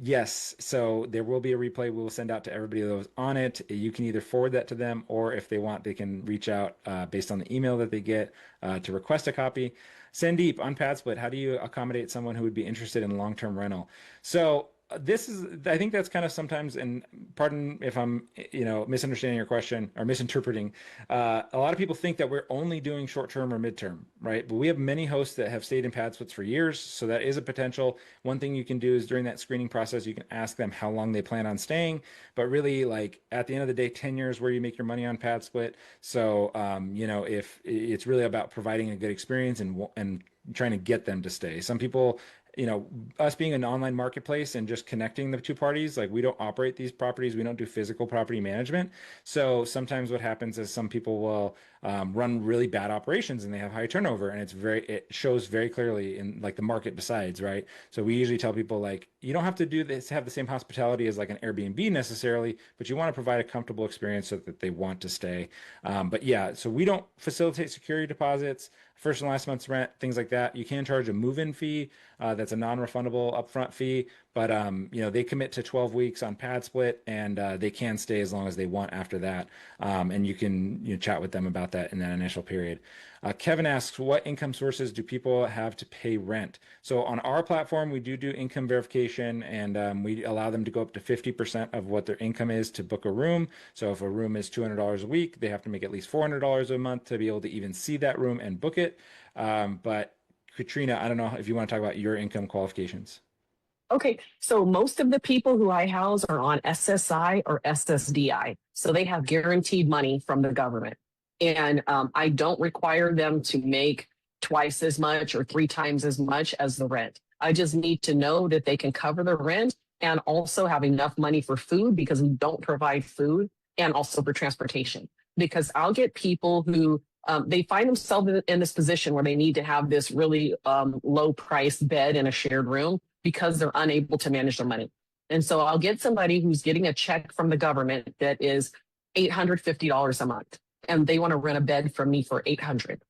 Yes, so there will be a replay we will send out to everybody that was on it. You can either forward that to them, or if they want, they can reach out based on the email that they get to request a copy. Sandeep, on PadSplit, how do you accommodate someone who would be interested in long-term rental? So I think that's kind of sometimes, and pardon if I'm, misunderstanding your question or misinterpreting. A lot of people think that we're only doing short-term or midterm, right? But we have many hosts that have stayed in pad splits for years, so that is a potential. One thing you can do is during that screening process, you can ask them how long they plan on staying. But really, like at the end of the day, tenure is where you make your money on pad split. So, if it's really about providing a good experience and trying to get them to stay. Some people, us being an online marketplace and just connecting the two parties, like we don't operate these properties, we don't do physical property management. So sometimes what happens is some people will run really bad operations and they have high turnover, and it shows very clearly in like the market decides, right? So we usually tell people like, you don't have to do this, have the same hospitality as like an Airbnb necessarily, but you want to provide a comfortable experience so that they want to stay. But yeah, so we don't facilitate security deposits, first and last month's rent, things like that. You can charge a move-in fee. That's a non-refundable upfront fee, but they commit to 12 weeks on pad split, and they can stay as long as they want after that. And you can chat with them about that in that initial period. Kevin asks, what income sources do people have to pay rent? So on our platform, we do income verification, and we allow them to go up to 50% of what their income is to book a room. So if a room is $200 a week, they have to make at least $400 a month to be able to even see that room and book it. But Katrina, I don't know if you want to talk about your income qualifications. Okay, so most of the people who I house are on SSI or SSDI. So they have guaranteed money from the government. And I don't require them to make twice as much or 3 times as much as the rent. I just need to know that they can cover the rent and also have enough money for food, because we don't provide food, and also for transportation. Because I'll get people who they find themselves in this position where they need to have this really low price bed in a shared room because they're unable to manage their money. And so I'll get somebody who's getting a check from the government that is $850 a month, and they want to rent a bed from me for $800.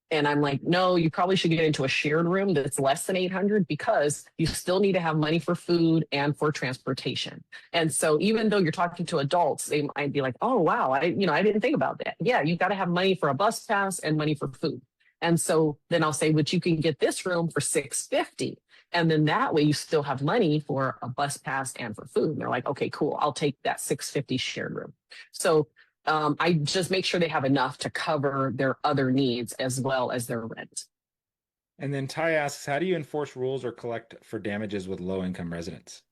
And I'm like, no, you probably should get into a shared room that's less than $800, because you still need to have money for food and for transportation. And so even though you're talking to adults, they might be like, oh, wow, I didn't think about that. Yeah, you've got to have money for a bus pass and money for food. And so then I'll say, but you can get this room for $650. And then that way you still have money for a bus pass and for food. And they're like, okay, cool, I'll take that $650 shared room. So I just make sure they have enough to cover their other needs as well as their rent. And then Ty asks, how do you enforce rules or collect for damages with low-income residents?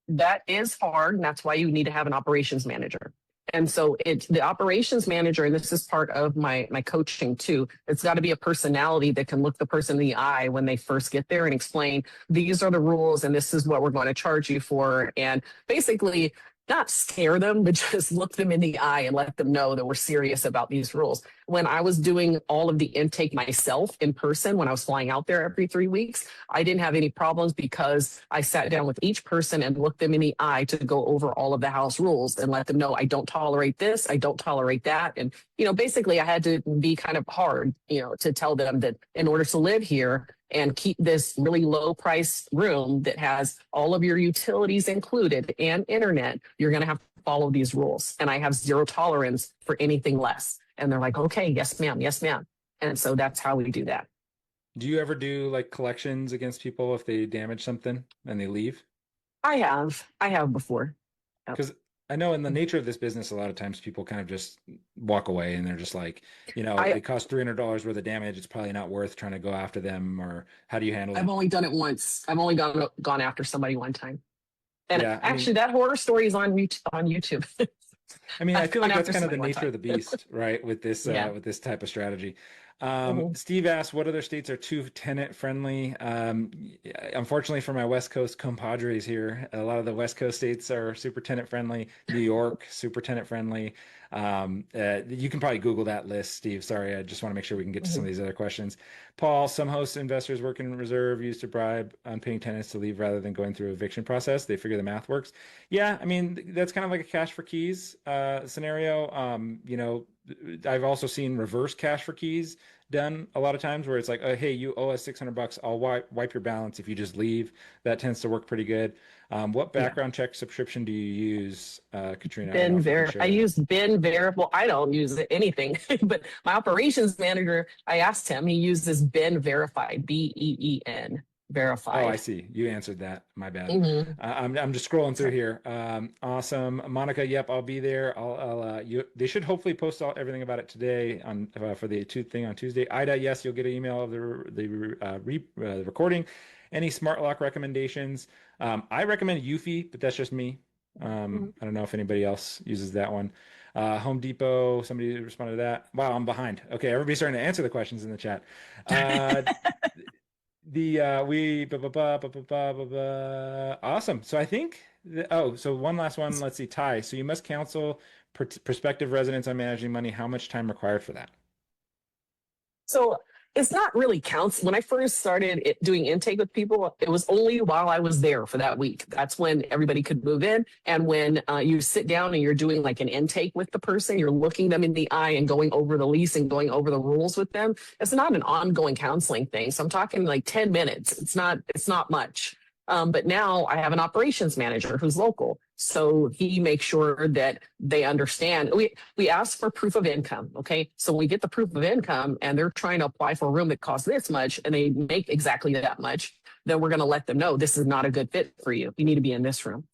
That is hard, and that's why you need to have an operations manager. And so it's the operations manager, and this is part of my coaching too. It's got to be a personality that can look the person in the eye when they first get there and explain, these are the rules and this is what we're going to charge you for. And basically not scare them, but just look them in the eye and let them know that we're serious about these rules. When I was doing all of the intake myself in person, when I was flying out there every 3 weeks, I didn't have any problems because I sat down with each person and looked them in the eye to go over all of the house rules and let them know, I don't tolerate this, I don't tolerate that. And, basically I had to be kind of hard, to tell them that in order to live here and keep this really low price room that has all of your utilities included and internet, you're going to have to follow these rules. And I have zero tolerance for anything less. And they're like, okay, yes, ma'am. Yes, ma'am. And so that's how we do that. Do you ever do like collections against people if they damage something and they leave? I have before. Because I know in the nature of this business, a lot of times people kind of just walk away and they're just like, it costs $300 worth of damage. It's probably not worth trying to go after them. Or how do you handle it? I've only done it once. I've only gone after somebody one time. And yeah, actually, that horror story is on YouTube. I mean, I feel like that's kind of the nature of the beast, right? With this with this type of strategy. Steve asks, what other states are too tenant friendly? Unfortunately for my West Coast compadres here, a lot of the West Coast states are super tenant friendly. New York, super tenant friendly. You can probably Google that list, Steve. Sorry, I just want to make sure we can get to some of these other questions. Paul, some host investors work in reserve used to bribe unpaying tenants to leave rather than going through eviction process. They figure the math works. Yeah, I mean, that's kind of like a cash for keys scenario. I've also seen reverse cash for keys done a lot of times where it's like, oh, hey, you owe us $600. I'll wipe your balance if you just leave. That tends to work pretty good. What background check subscription do you use, Katrina? I use Ben Verify. Well, I don't use anything, but my operations manager, I asked him, he uses Ben Verified, BEEN. Verified. Oh, I see. You answered that. My bad. I'm just scrolling through here. Awesome, Monica. Yep, I'll be there. They should hopefully post everything about it today on for the thing on Tuesday. Ida, yes, you'll get an email of the recording. Any smart lock recommendations? I recommend Eufy, but that's just me. I don't know if anybody else uses that one. Home Depot. Somebody responded to that. Wow, I'm behind. Okay, everybody's starting to answer the questions in the chat. Awesome. So I think so one last one. Let's see, Ty. So you must counsel prospective residents on managing money. How much time required for that? So it's not really counts. When I first started doing intake with people, it was only while I was there for that week. That's when everybody could move in. And when you sit down and you're doing like an intake with the person, you're looking them in the eye and going over the lease and going over the rules with them. It's not an ongoing counseling thing. So I'm talking like 10 minutes. It's not much. But now I have an operations manager who's local. So he makes sure that they understand. We ask for proof of income. Okay. So when we get the proof of income and they're trying to apply for a room that costs this much and they make exactly that much, then we're going to let them know this is not a good fit for you. You need to be in this room.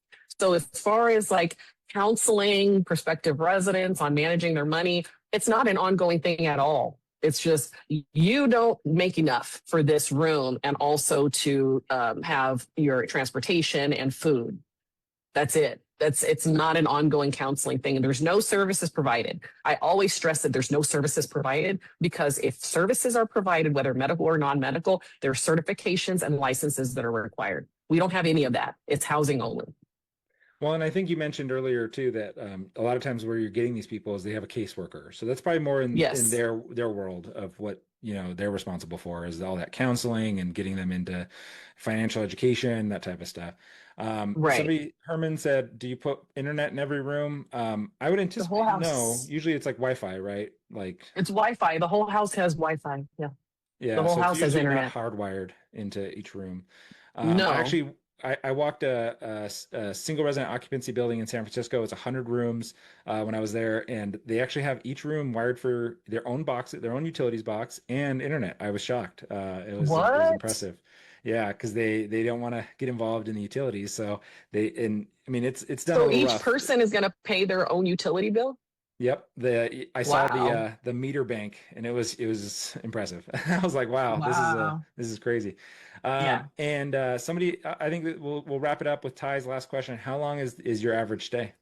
So as far as like counseling prospective residents on managing their money, it's not an ongoing thing at all. It's just you don't make enough for this room and also to have your transportation and food. That's it. It's not an ongoing counseling thing. And there's no services provided. I always stress that there's no services provided because if services are provided, whether medical or non-medical, there are certifications and licenses that are required. We don't have any of that. It's housing only. Well, and I think you mentioned earlier too that a lot of times where you're getting these people is they have a caseworker. So that's probably more in Yes. their world of what they're responsible for is all that counseling and getting them into financial education, that type of stuff. Right. Somebody Herman said, "Do you put internet in every room?" I would The whole anticipate no. house. Usually it's like Wi-Fi, right? Like It's Wi-Fi. The whole house has Wi-Fi. Yeah. The yeah, whole so it's house has usually not internet. hardwired into each room. I No. actually I walked a single resident occupancy building in San Francisco. It's 100 rooms when I was there, and they actually have each room wired for their own box, their own utilities box, and internet. I was shocked. It was What? impressive. Yeah, because they don't want to get involved in the utilities, so and I mean it's done a So little each rough. person is going to pay their own utility bill? Yep, I saw Wow. the meter bank and it was impressive. I was like, wow, Wow. this is crazy. Yeah. And somebody, I think that we'll wrap it up with Ty's last question. How long is your average stay?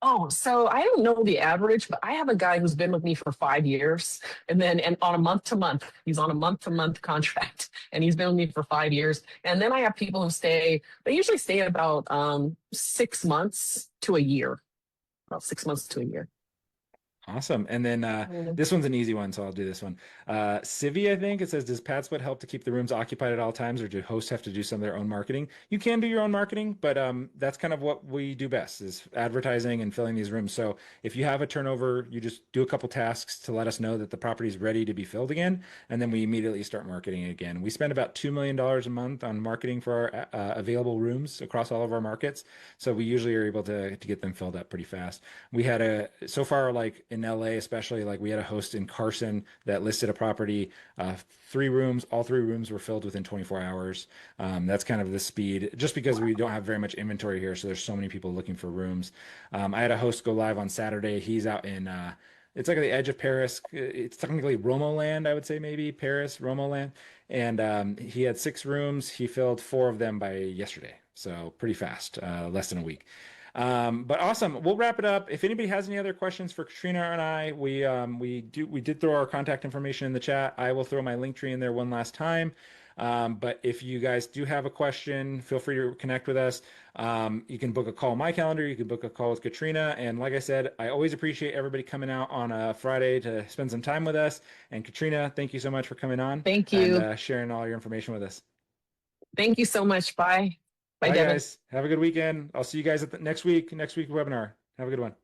Oh, so I don't know the average, but I have a guy who's been with me for 5 years and on a month to month, he's on a month to month contract and he's been with me for 5 years. And then I have people who they usually stay about 6 months to a year, about 6 months to a year. Awesome. And then Mm. this one's an easy one, so I'll do this one. Civi, I think it says, does Pad Split help to keep the rooms occupied at all times, or do hosts have to do some of their own marketing? You can do your own marketing, but that's kind of what we do best is advertising and filling these rooms. So if you have a turnover, you just do a couple tasks to let us know that the property is ready to be filled again, and then we immediately start marketing it again. We spend about $2 million a month on marketing for our available rooms across all of our markets. So we usually are able to get them filled up pretty fast. We had so far, like in LA, especially, like we had a host in Carson that listed a property, 3 rooms, all 3 rooms were filled within 24 hours. That's kind of the speed, just because we don't have very much inventory here. So there's so many people looking for rooms. I had a host go live on Saturday. He's out in, it's like at the edge of Paris. It's technically Romo land, I would say, maybe Paris, Romo land. And he had 6 rooms. He filled 4 of them by yesterday. So pretty fast, less than a week. But awesome. We'll wrap it up. If anybody has any other questions for Katrina and I, we did throw our contact information in the chat. I will throw my link tree in there one last time. But if you guys do have a question, feel free to connect with us. You can book a call on my calendar. You can book a call with Katrina. And like I said, I always appreciate everybody coming out on a Friday to spend some time with us. And Katrina, thank you so much for coming on Thank and you. sharing all your information with us. Thank you so much. Bye. Bye, Bye, Devin. guys. Have a good weekend. I'll see you guys at the next week webinar. Have a good one.